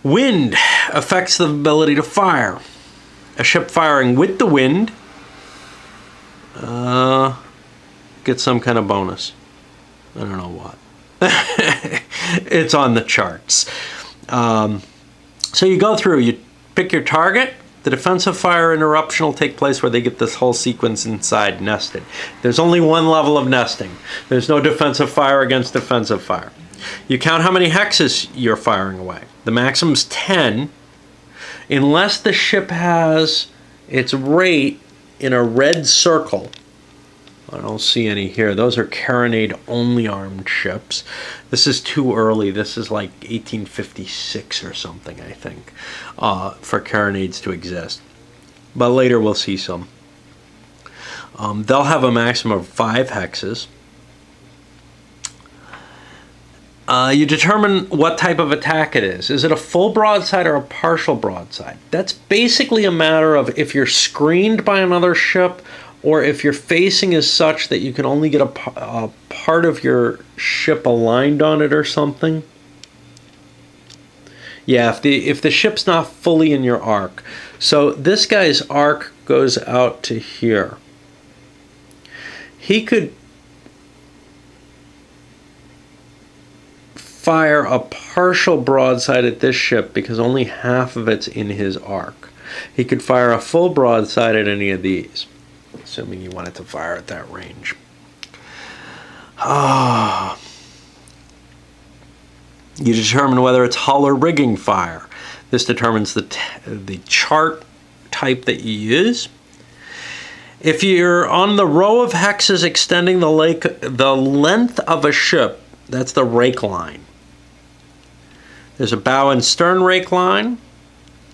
Wind affects the ability to fire. A ship firing with the wind gets some kind of bonus. I don't know what. It's on the charts. So you go through, you pick your target. The defensive fire interruption will take place where they get this whole sequence inside nested. There's only one level of nesting. There's no defensive fire against defensive fire. You count how many hexes you're firing away. The maximum's 10, unless the ship has its rate in a red circle. I don't see any here. Those are carronade-only armed ships. This is too early. This is like 1856 or something, I think, for carronades to exist. But later we'll see some. They'll have a maximum of 5 hexes. You determine what type of attack it is. Is it a full broadside or a partial broadside? That's basically a matter of if you're screened by another ship or if your facing is such that you can only get a part of your ship aligned on it or something. Yeah, if the ship's not fully in your arc. So this guy's arc goes out to here. He could fire a partial broadside at this ship because only half of it's in his arc. He could fire a full broadside at any of these, assuming you wanted to fire at that range. You determine whether it's hull or rigging fire. This determines the chart type that you use. If you're on the row of hexes extending the length of a ship, that's the rake line. There's a bow and stern rake line.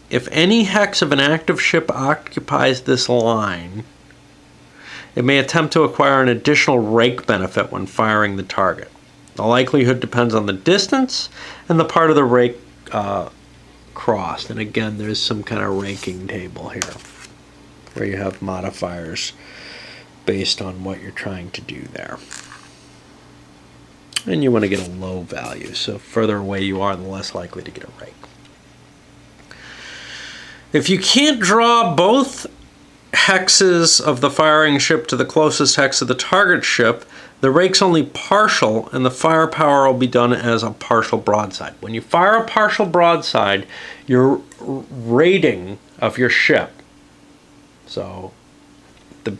If any hex of an active ship occupies this line, it may attempt to acquire an additional rake benefit when firing the target. The likelihood depends on the distance and the part of the rake crossed. And again, there's some kind of raking table here where you have modifiers based on what you're trying to do there. And you want to get a low value, so further away you are, the less likely to get a rake. If you can't draw both hexes of the firing ship to the closest hex of the target ship, the rake's only partial, and the firepower will be done as a partial broadside. When you fire a partial broadside, your rating of your ship, so the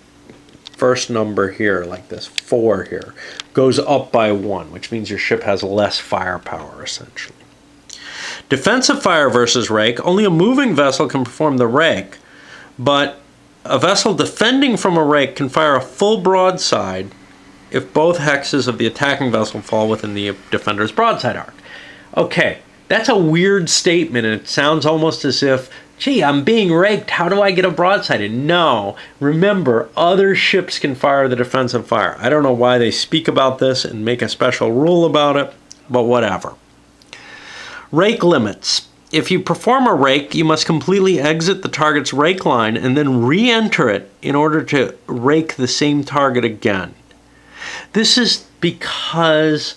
first number here, like this 4 here, goes up by 1, which means your ship has less firepower, essentially. Defensive fire versus rake. Only a moving vessel can perform the rake, but a vessel defending from a rake can fire a full broadside if both hexes of the attacking vessel fall within the defender's broadside arc. Okay, that's a weird statement, and it sounds almost as if, gee, I'm being raked, how do I get a broadside? No, remember, other ships can fire the defensive fire. I don't know why they speak about this and make a special rule about it, but whatever. Rake limits. If you perform a rake, you must completely exit the target's rake line and then re-enter it in order to rake the same target again. This is because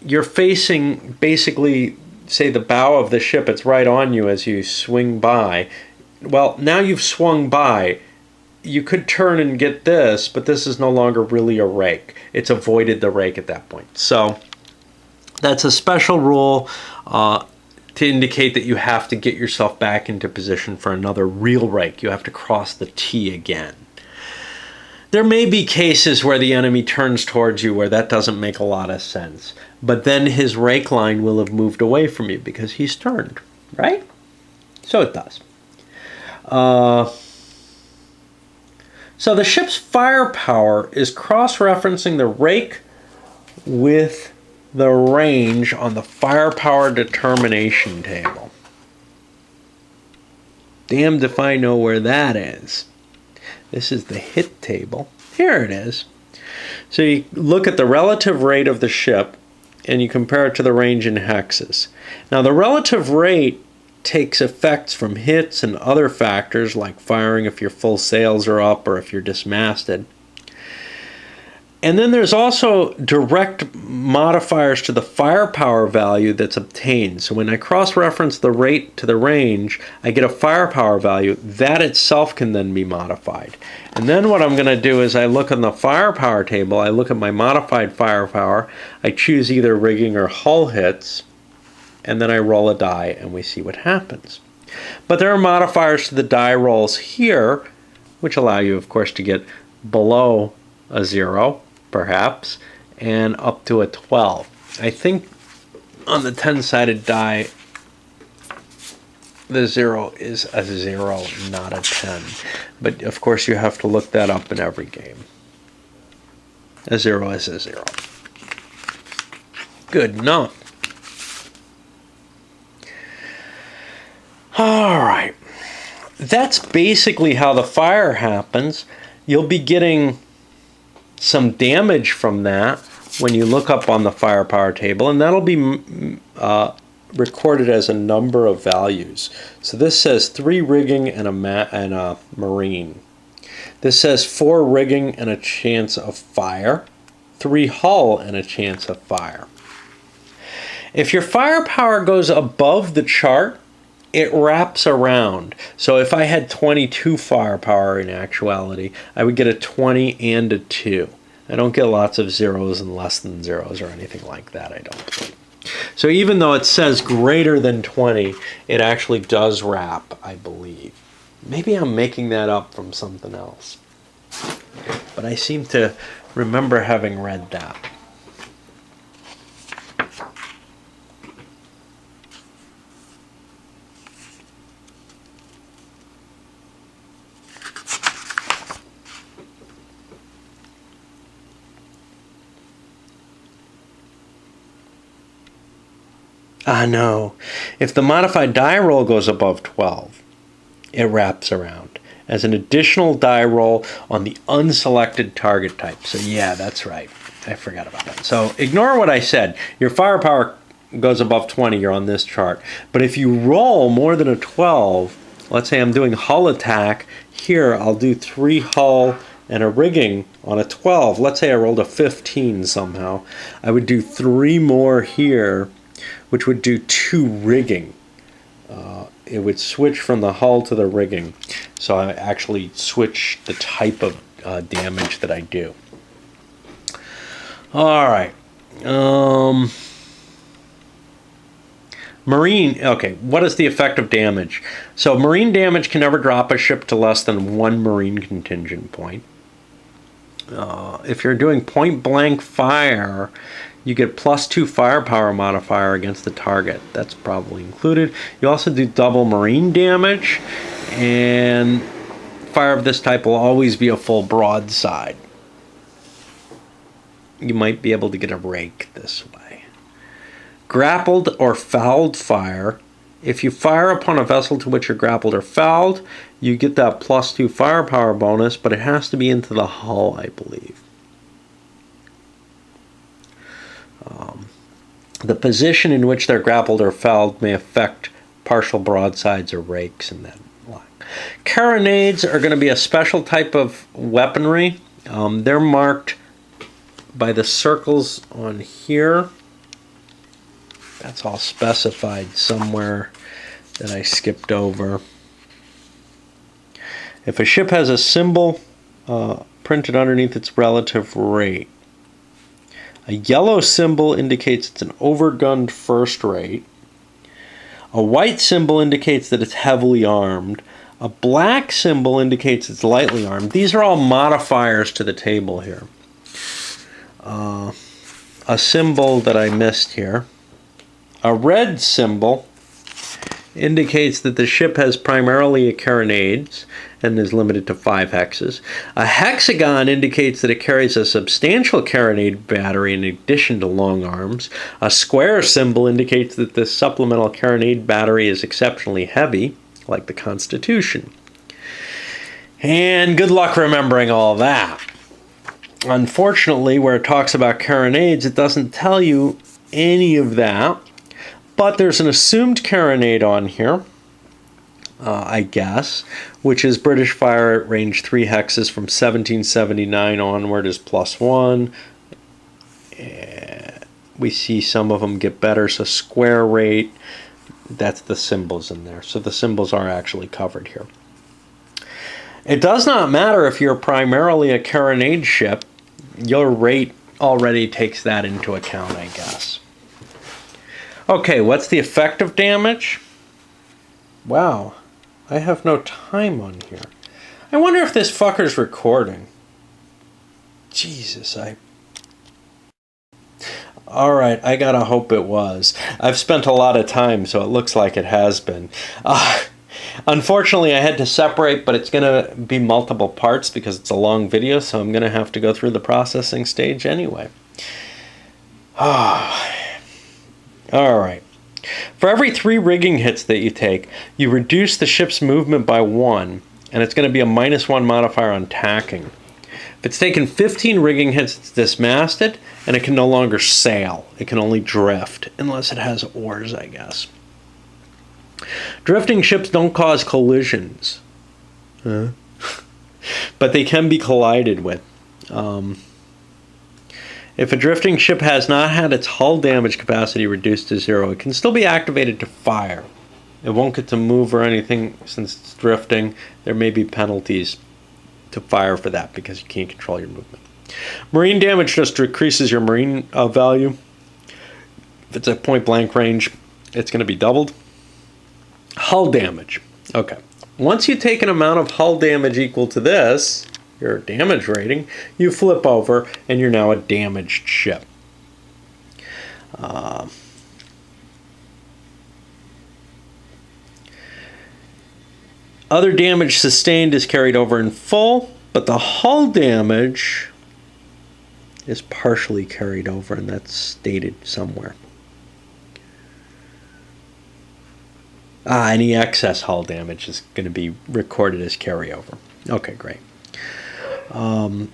you're facing basically, say, the bow of the ship. It's right on you as you swing by. Well, now you've swung by. You could turn and get this, but this is no longer really a rake. It's avoided the rake at that point. So that's a special rule to indicate that you have to get yourself back into position for another real rake. You have to cross the T again. There may be cases where the enemy turns towards you where that doesn't make a lot of sense, but then his rake line will have moved away from you because he's turned, right? So it does. So the ship's firepower is cross-referencing the rake with the range on the firepower determination table. Damned if I know where that is. This is the hit table. Here it is. So you look at the relative rate of the ship and you compare it to the range in hexes. Now the relative rate takes effects from hits and other factors like firing if your full sails are up or if you're dismasted. And then there's also direct modifiers to the firepower value that's obtained. So when I cross-reference the rate to the range, I get a firepower value. That itself can then be modified. And then what I'm going to do is I look on the firepower table, I look at my modified firepower, I choose either rigging or hull hits, and then I roll a die and we see what happens. But there are modifiers to the die rolls here, which allow you, of course, to get below a 0, perhaps, and up to a 12. I think on the 10-sided die, the 0 is a 0, not a 10. But of course you have to look that up in every game. A 0 is a 0. Good enough. Alright. That's basically how the fire happens. You'll be getting some damage from that when you look up on the firepower table, and that'll be recorded as a number of values. So this says 3 rigging and a marine. This says 4 rigging and a chance of fire, 3 hull and a chance of fire. If your firepower goes above the chart, it wraps around. So if I had 22 firepower in actuality, I would get a 20 and a 2. I don't get lots of zeros and less than zeros or anything like that, I don't believe. So even though it says greater than 20, it actually does wrap, I believe. Maybe I'm making that up from something else. But I seem to remember having read that. No. If the modified die roll goes above 12, it wraps around as an additional die roll on the unselected target type. So yeah, that's right. I forgot about that. So ignore what I said. Your firepower goes above 20, you're on this chart. But if you roll more than a 12, let's say I'm doing hull attack, here I'll do 3 hull and a rigging on a 12. Let's say I rolled a 15 somehow. I would do 3 more here, which would do 2 rigging. It would switch from the hull to the rigging. So I actually switch the type of damage that I do. Alright. Marine, okay, what is the effect of damage? So marine damage can never drop a ship to less than 1 marine contingent point. if you're doing point blank fire, you get +2 firepower modifier against the target. That's probably included. You also do double marine damage, and fire of this type will always be a full broadside. You might be able to get a rake this way. Grappled or fouled fire. If you fire upon a vessel to which you're grappled or fouled, you get that +2 firepower bonus, but it has to be into the hull, I believe. The position in which they're grappled or fouled may affect partial broadsides or rakes in that line. Carronades are going to be a special type of weaponry. They're marked by the circles on here. That's all specified somewhere that I skipped over. If a ship has a symbol printed underneath its relative rate, a yellow symbol indicates it's an overgunned first rate. A white symbol indicates that it's heavily armed. A black symbol indicates it's lightly armed. These are all modifiers to the table here. A symbol that I missed here. A red symbol indicates that the ship has primarily carronades and is limited to 5 hexes. A hexagon indicates that it carries a substantial carronade battery in addition to long arms. A square symbol indicates that this supplemental carronade battery is exceptionally heavy, like the Constitution. And good luck remembering all that. Unfortunately, where it talks about carronades, it doesn't tell you any of that. But there's an assumed carronade on here, I guess, which is British fire at range 3 hexes from 1779 onward is +1. We see some of them get better, so square rate, that's the symbols in there. So the symbols are actually covered here. It does not matter if you're primarily a carronade ship. Your rate already takes that into account, I guess. Okay, what's the effective damage? Wow, I have no time on here. I wonder if this fucker's recording. Jesus, Alright, I gotta hope it was. I've spent a lot of time, so it looks like it has been. Unfortunately, I had to separate, but it's gonna be multiple parts because it's a long video, so I'm gonna have to go through the processing stage anyway. Alright. For every 3 rigging hits that you take, you reduce the ship's movement by 1, and it's going to be a -1 modifier on tacking. If it's taken 15 rigging hits, it's dismasted, and it can no longer sail. It can only drift, unless it has oars, I guess. Drifting ships don't cause collisions. But they can be collided with. If a drifting ship has not had its hull damage capacity reduced to 0, it can still be activated to fire. It won't get to move or anything since it's drifting. There may be penalties to fire for that because you can't control your movement. Marine damage just decreases your marine value. If it's at point blank range, it's going to be doubled. Hull damage. Okay. Once you take an amount of hull damage equal to this, your damage rating, you flip over and you're now a damaged ship. Other damage sustained is carried over in full, but the hull damage is partially carried over, and that's stated somewhere. Any excess hull damage is going to be recorded as carryover. Okay, great. The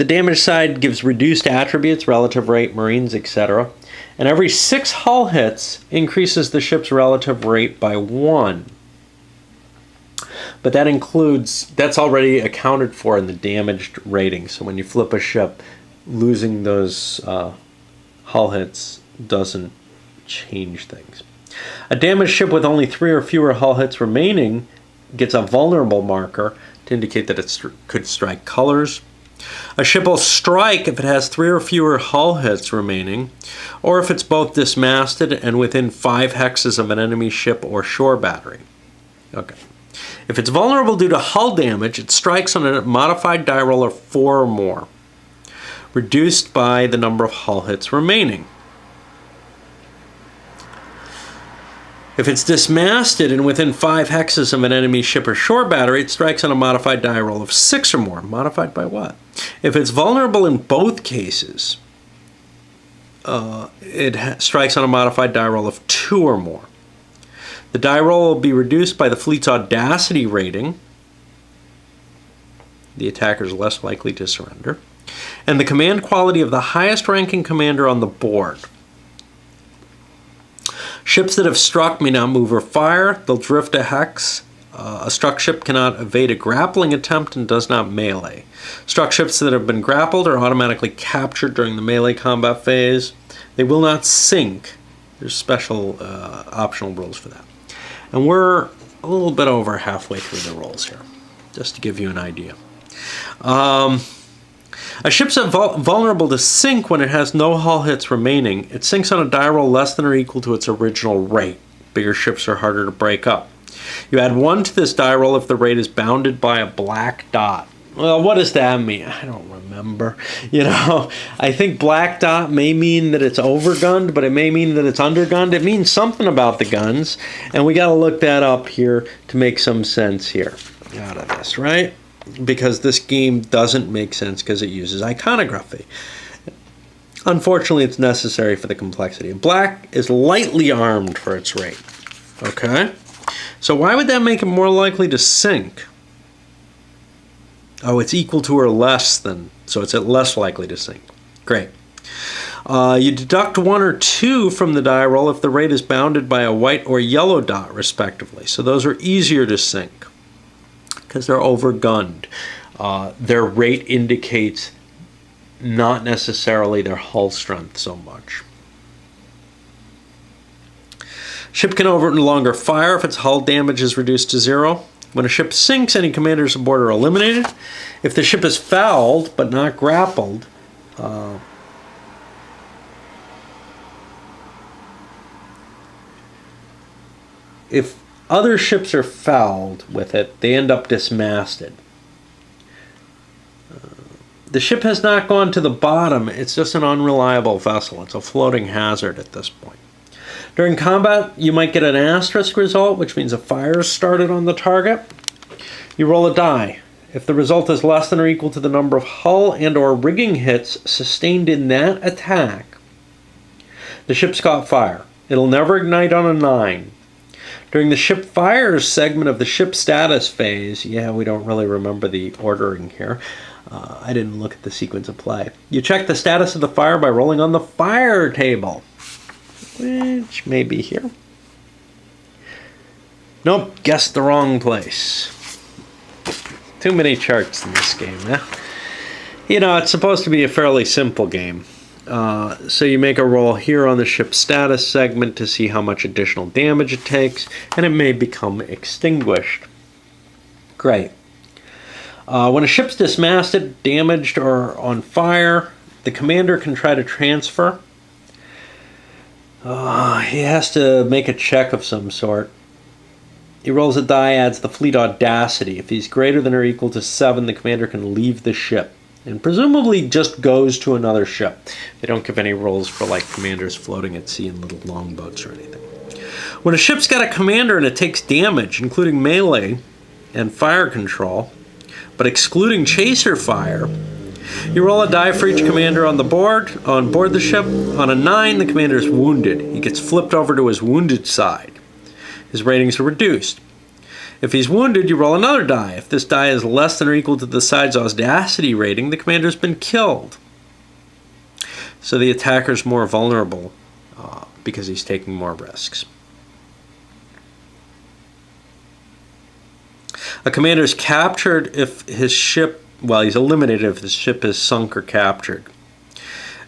damage side gives reduced attributes, relative rate, marines, etc. And every 6 hull hits increases the ship's relative rate by 1. But that's already accounted for in the damaged rating. So when you flip a ship, losing those hull hits doesn't change things. A damaged ship with only 3 or fewer hull hits remaining gets a vulnerable marker to indicate that it could strike colors. A ship will strike if it has 3 or fewer hull hits remaining, or if it's both dismasted and within 5 hexes of an enemy ship or shore battery. Okay. If it's vulnerable due to hull damage, it strikes on a modified die roll of 4 or more, reduced by the number of hull hits remaining. If it's dismasted and within 5 hexes of an enemy ship or shore battery, it strikes on a modified die roll of 6 or more. Modified by what? If it's vulnerable in both cases, it strikes on a modified die roll of 2 or more. The die roll will be reduced by the fleet's audacity rating. The attacker is less likely to surrender. And the command quality of the highest ranking commander on the board. Ships that have struck may not move or fire. They'll drift a hex. A struck ship cannot evade a grappling attempt and does not melee. Struck ships that have been grappled are automatically captured during the melee combat phase. They will not sink. There's special optional rules for that. And we're a little bit over halfway through the rolls here, just to give you an idea. A ship's vulnerable to sink when it has no hull hits remaining. It sinks on a die roll less than or equal to its original rate. Bigger ships are harder to break up. You add 1 to this die roll if the rate is bounded by a black dot. Well, what does that mean? I don't remember. I think black dot may mean that it's overgunned, but it may mean that it's undergunned. It means something about the guns, and we got to look that up here to make some sense here out of this, right? Because this game doesn't make sense because it uses iconography. Unfortunately, it's necessary for the complexity. Black is lightly armed for its rate. Okay? So why would that make it more likely to sink? Oh, it's equal to or less than, so it's less likely to sink. Great. You deduct 1 or 2 from the die roll if the rate is bounded by a white or yellow dot, respectively. So those are easier to sink because they're overgunned. Their rate indicates not necessarily their hull strength so much. Ship can no longer fire if its hull damage is reduced to 0. When a ship sinks, any commanders aboard are eliminated. If the ship is fouled but not grappled, if other ships are fouled with it, they end up dismasted. The ship has not gone to the bottom. It's just an unreliable vessel. It's a floating hazard at this point. During combat, you might get an asterisk result, which means a fire is started on the target. You roll a die. If the result is less than or equal to the number of hull and or rigging hits sustained in that attack, the ship's caught fire. It'll never ignite on a 9. During the ship fires segment of the ship status phase, we don't really remember the ordering here. I didn't look at the sequence of play. You check the status of the fire by rolling on the fire table, which may be here. Nope, guessed the wrong place. Too many charts in this game, it's supposed to be a fairly simple game. So you make a roll here on the ship status segment to see how much additional damage it takes, and it may become extinguished. Great. When a ship's dismasted, damaged, or on fire, the commander can try to transfer. He has to make a check of some sort. He rolls a die, adds the fleet audacity. If he's greater than or equal to 7, the commander can leave the ship, and presumably just goes to another ship. They don't give any rolls for commanders floating at sea in little longboats or anything. When a ship's got a commander and it takes damage, including melee and fire control, but excluding chaser fire, you roll a die for each commander on board the ship. On a 9, the commander is wounded. He gets flipped over to his wounded side. His ratings are reduced. If he's wounded, you roll another die. If this die is less than or equal to the side's audacity rating, the commander's been killed. So the attacker's more vulnerable because he's taking more risks. A commander is captured if his ship, he's eliminated if his ship is sunk or captured.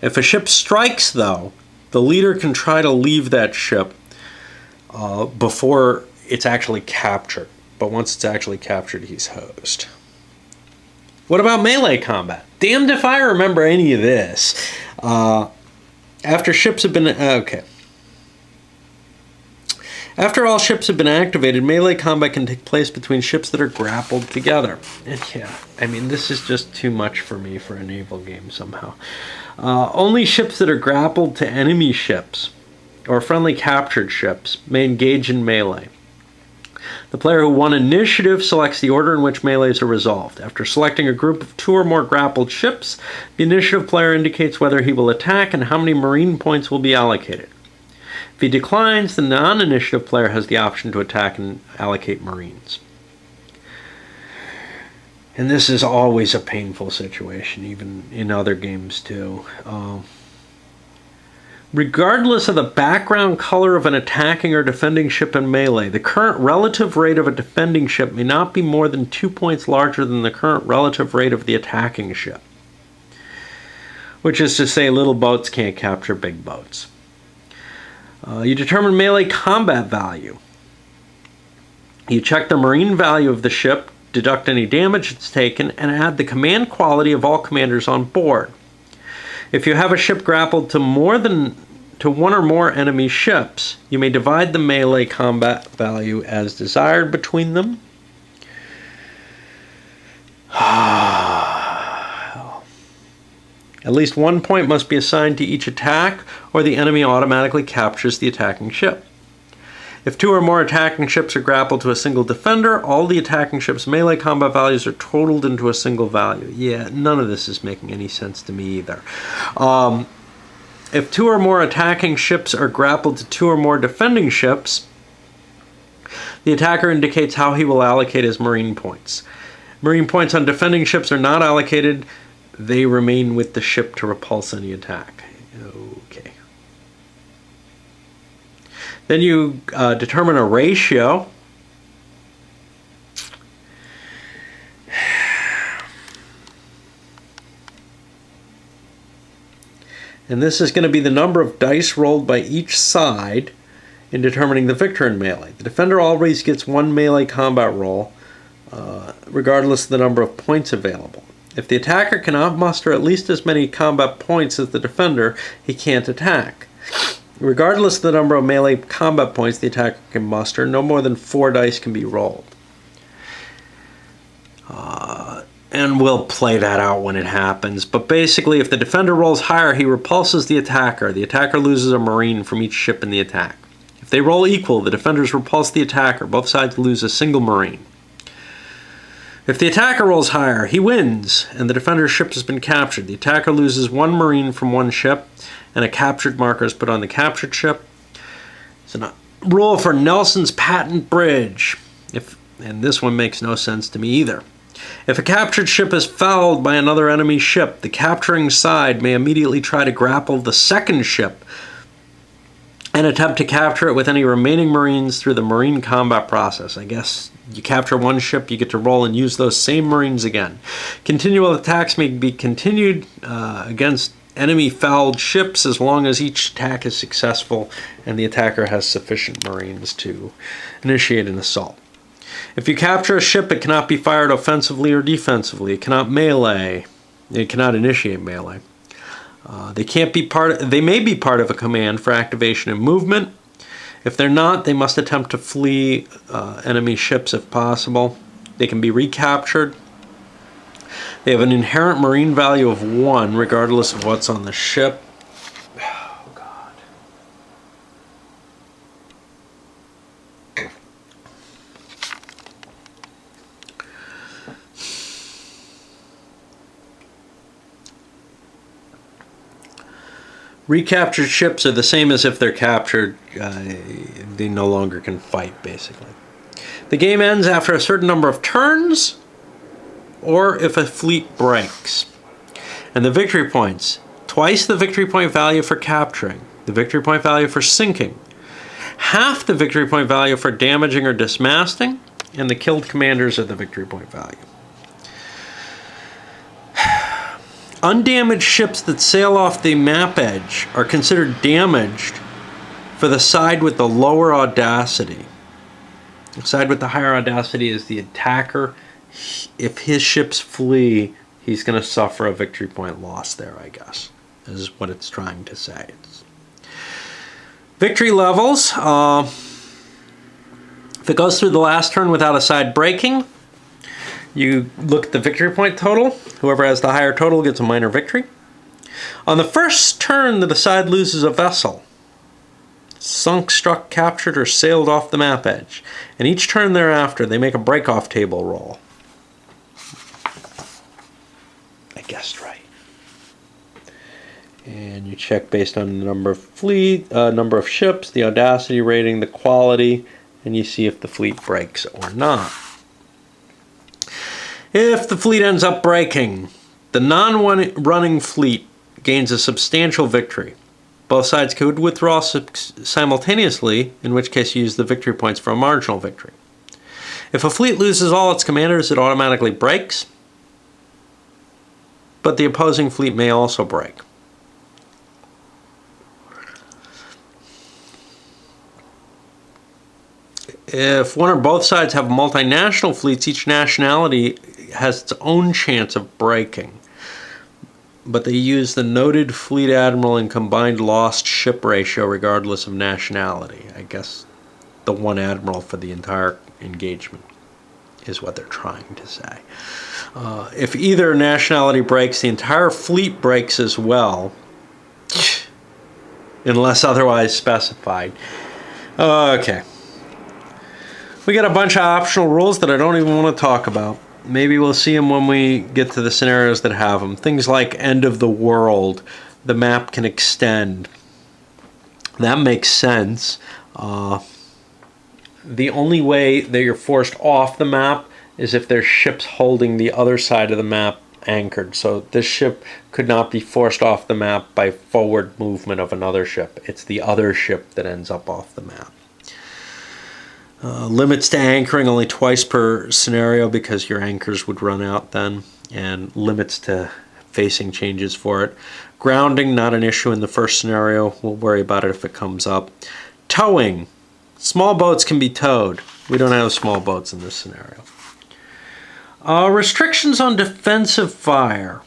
If a ship strikes, though, the leader can try to leave that ship before it's actually captured. But once it's actually captured, he's hosed. What about melee combat? Damned if I remember any of this. After ships have been... Okay. After all ships have been activated, melee combat can take place between ships that are grappled together. And yeah, I mean, this is just too much for me for a naval game somehow. Only ships that are grappled to enemy ships or friendly captured ships may engage in melee. The player who won initiative selects the order in which melees are resolved. After selecting a group of 2 or more grappled ships, the initiative player indicates whether he will attack and how many marine points will be allocated. If he declines, the non-initiative player has the option to attack and allocate marines. And this is always a painful situation, even in other games too. Regardless of the background color of an attacking or defending ship in melee, the current relative rate of a defending ship may not be more than 2 points larger than the current relative rate of the attacking ship. Which is to say, little boats can't capture big boats. You determine melee combat value. You check the marine value of the ship, deduct any damage it's taken, and add the command quality of all commanders on board. If you have a ship grappled to one or more enemy ships, you may divide the melee combat value as desired between them. At least 1 point must be assigned to each attack, or the enemy automatically captures the attacking ship. If 2 or more attacking ships are grappled to a single defender, all the attacking ship's melee combat values are totaled into a single value. Yeah, none of this is making any sense to me either. If 2 or more attacking ships are grappled to 2 or more defending ships, the attacker indicates how he will allocate his marine points. Marine points on defending ships are not allocated. They remain with the ship to repulse any attack. Okay. Then you determine a ratio. And this is going to be the number of dice rolled by each side in determining the victor in melee. The defender always gets 1 melee combat roll, regardless of the number of points available. If the attacker cannot muster at least as many combat points as the defender, he can't attack. Regardless of the number of melee combat points the attacker can muster, no more than 4 dice can be rolled. And we'll play that out when it happens. But basically, if the defender rolls higher, he repulses the attacker. The attacker loses a marine from each ship in the attack. If they roll equal, the defenders repulse the attacker. Both sides lose a single marine. If the attacker rolls higher, he wins, and the defender's ship has been captured. The attacker loses 1 marine from 1 ship, and a captured marker is put on the captured ship. It's a rule for Nelson's Patent Bridge. And this one makes no sense to me either. If a captured ship is fouled by another enemy ship, the capturing side may immediately try to grapple the second ship and attempt to capture it with any remaining marines through the marine combat process. I guess you capture 1 ship, you get to roll and use those same marines again. Continual attacks may be continued against enemy fouled ships as long as each attack is successful and the attacker has sufficient marines to initiate an assault. If you capture a ship, it cannot be fired offensively or defensively. It cannot melee. It cannot initiate melee. They may be part of a command for activation and movement. If they're not, they must attempt to flee enemy ships if possible. They can be recaptured. They have an inherent marine value of 1, regardless of what's on the ship. Oh, God. Recaptured ships are the same as if they're captured. They no longer can fight, basically. The game ends after a certain number of turns, or if a fleet breaks. And the victory points: twice the victory point value for capturing, the victory point value for sinking, half the victory point value for damaging or dismasting, and the killed commanders are the victory point value. Undamaged ships that sail off the map edge are considered damaged for the side with the lower audacity. The side with the higher audacity is the attacker. If his ships flee, he's going to suffer a victory point loss there, I guess, is what it's trying to say. Victory levels. If it goes through the last turn without a side breaking, you look at the victory point total. Whoever has the higher total gets a minor victory. On the first turn that a side loses a vessel, sunk, struck, captured, or sailed off the map edge, and each turn thereafter they make a break-off table roll. I guessed right. And you check based on the number of number of ships, the audacity rating, the quality, and you see if the fleet breaks or not. If the fleet ends up breaking, the non-running fleet gains a substantial victory. Both sides could withdraw simultaneously, in which case you use the victory points for a marginal victory. If a fleet loses all its commanders, it automatically breaks, but the opposing fleet may also break. If one or both sides have multinational fleets, each nationality has its own chance of breaking. But they use the noted fleet admiral and combined lost ship ratio regardless of nationality. I guess the one admiral for the entire engagement is what they're trying to say. If either nationality breaks, the entire fleet breaks as well, unless otherwise specified. Okay. We got a bunch of optional rules that I don't even want to talk about. Maybe we'll see them when we get to the scenarios that have them. Things like end of the world. The map can extend. That makes sense. The only way that you're forced off the map is if there's ships holding the other side of the map anchored. So this ship could not be forced off the map by forward movement of another ship. It's the other ship that ends up off the map. Limits to anchoring only twice per scenario because your anchors would run out then, and limits to facing changes for it. Grounding, not an issue in the first scenario. We'll worry about it if it comes up. Towing. Small boats can be towed. We don't have small boats in this scenario. Restrictions on defensive fire.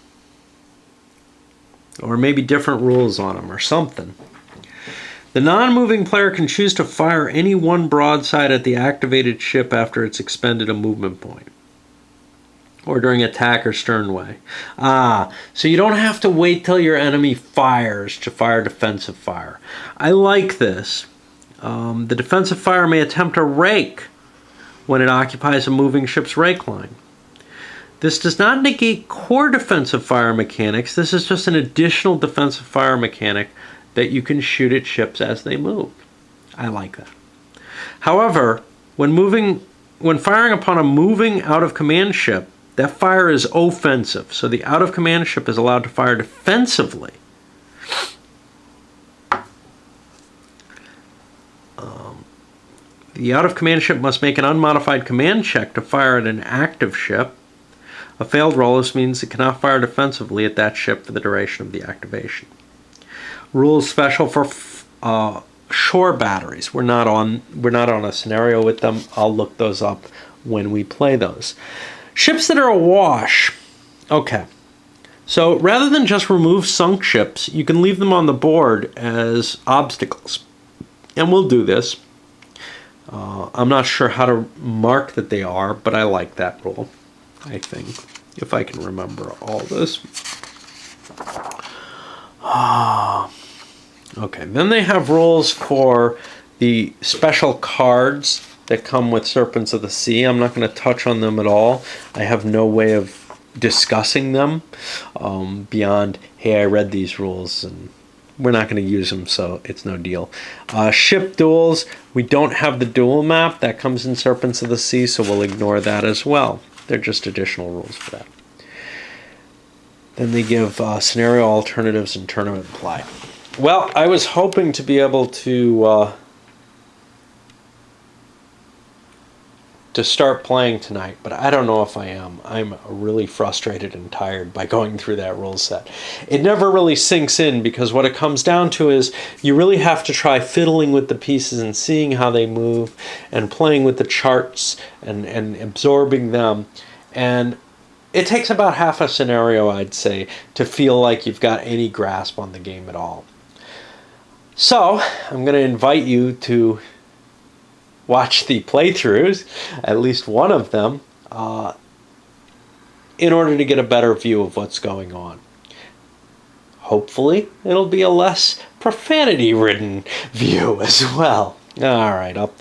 Or maybe different rules on them or something. The non-moving player can choose to fire any one broadside at the activated ship after it's expended a movement point, or during attack or sternway. So you don't have to wait till your enemy fires to fire defensive fire. I like this. The defensive fire may attempt a rake when it occupies a moving ship's rake line. This does not negate core defensive fire mechanics. This is just an additional defensive fire mechanic that you can shoot at ships as they move. I like that. However, when firing upon a moving out-of-command ship, that fire is offensive. So the out-of-command ship is allowed to fire defensively. The out-of-command ship must make an unmodified command check to fire at an active ship. A failed roll means it cannot fire defensively at that ship for the duration of the activation. Rules special for shore batteries. We're not on a scenario with them. I'll look those up when we play those. Ships that are awash. Okay. So rather than just remove sunk ships, you can leave them on the board as obstacles. And we'll do this. I'm not sure how to mark that they are, but I like that rule, I think, if I can remember all this. Okay, then they have rules for the special cards that come with Serpents of the Sea. I'm not going to touch on them at all. I have no way of discussing them beyond, hey, I read these rules and we're not going to use them, so it's no deal. Ship duels, we don't have the duel map. That comes in Serpents of the Sea, so we'll ignore that as well. They're just additional rules for that. Then they give scenario alternatives and tournament play. Well, I was hoping to be able to start playing tonight, but I don't know if I am. I'm really frustrated and tired by going through that rule set. It never really sinks in because what it comes down to is you really have to try fiddling with the pieces and seeing how they move and playing with the charts and absorbing them. And it takes about half a scenario, I'd say, to feel like you've got any grasp on the game at all. So, I'm going to invite you to watch the playthroughs, at least one of them, in order to get a better view of what's going on. Hopefully, it'll be a less profanity-ridden view as well. All right, up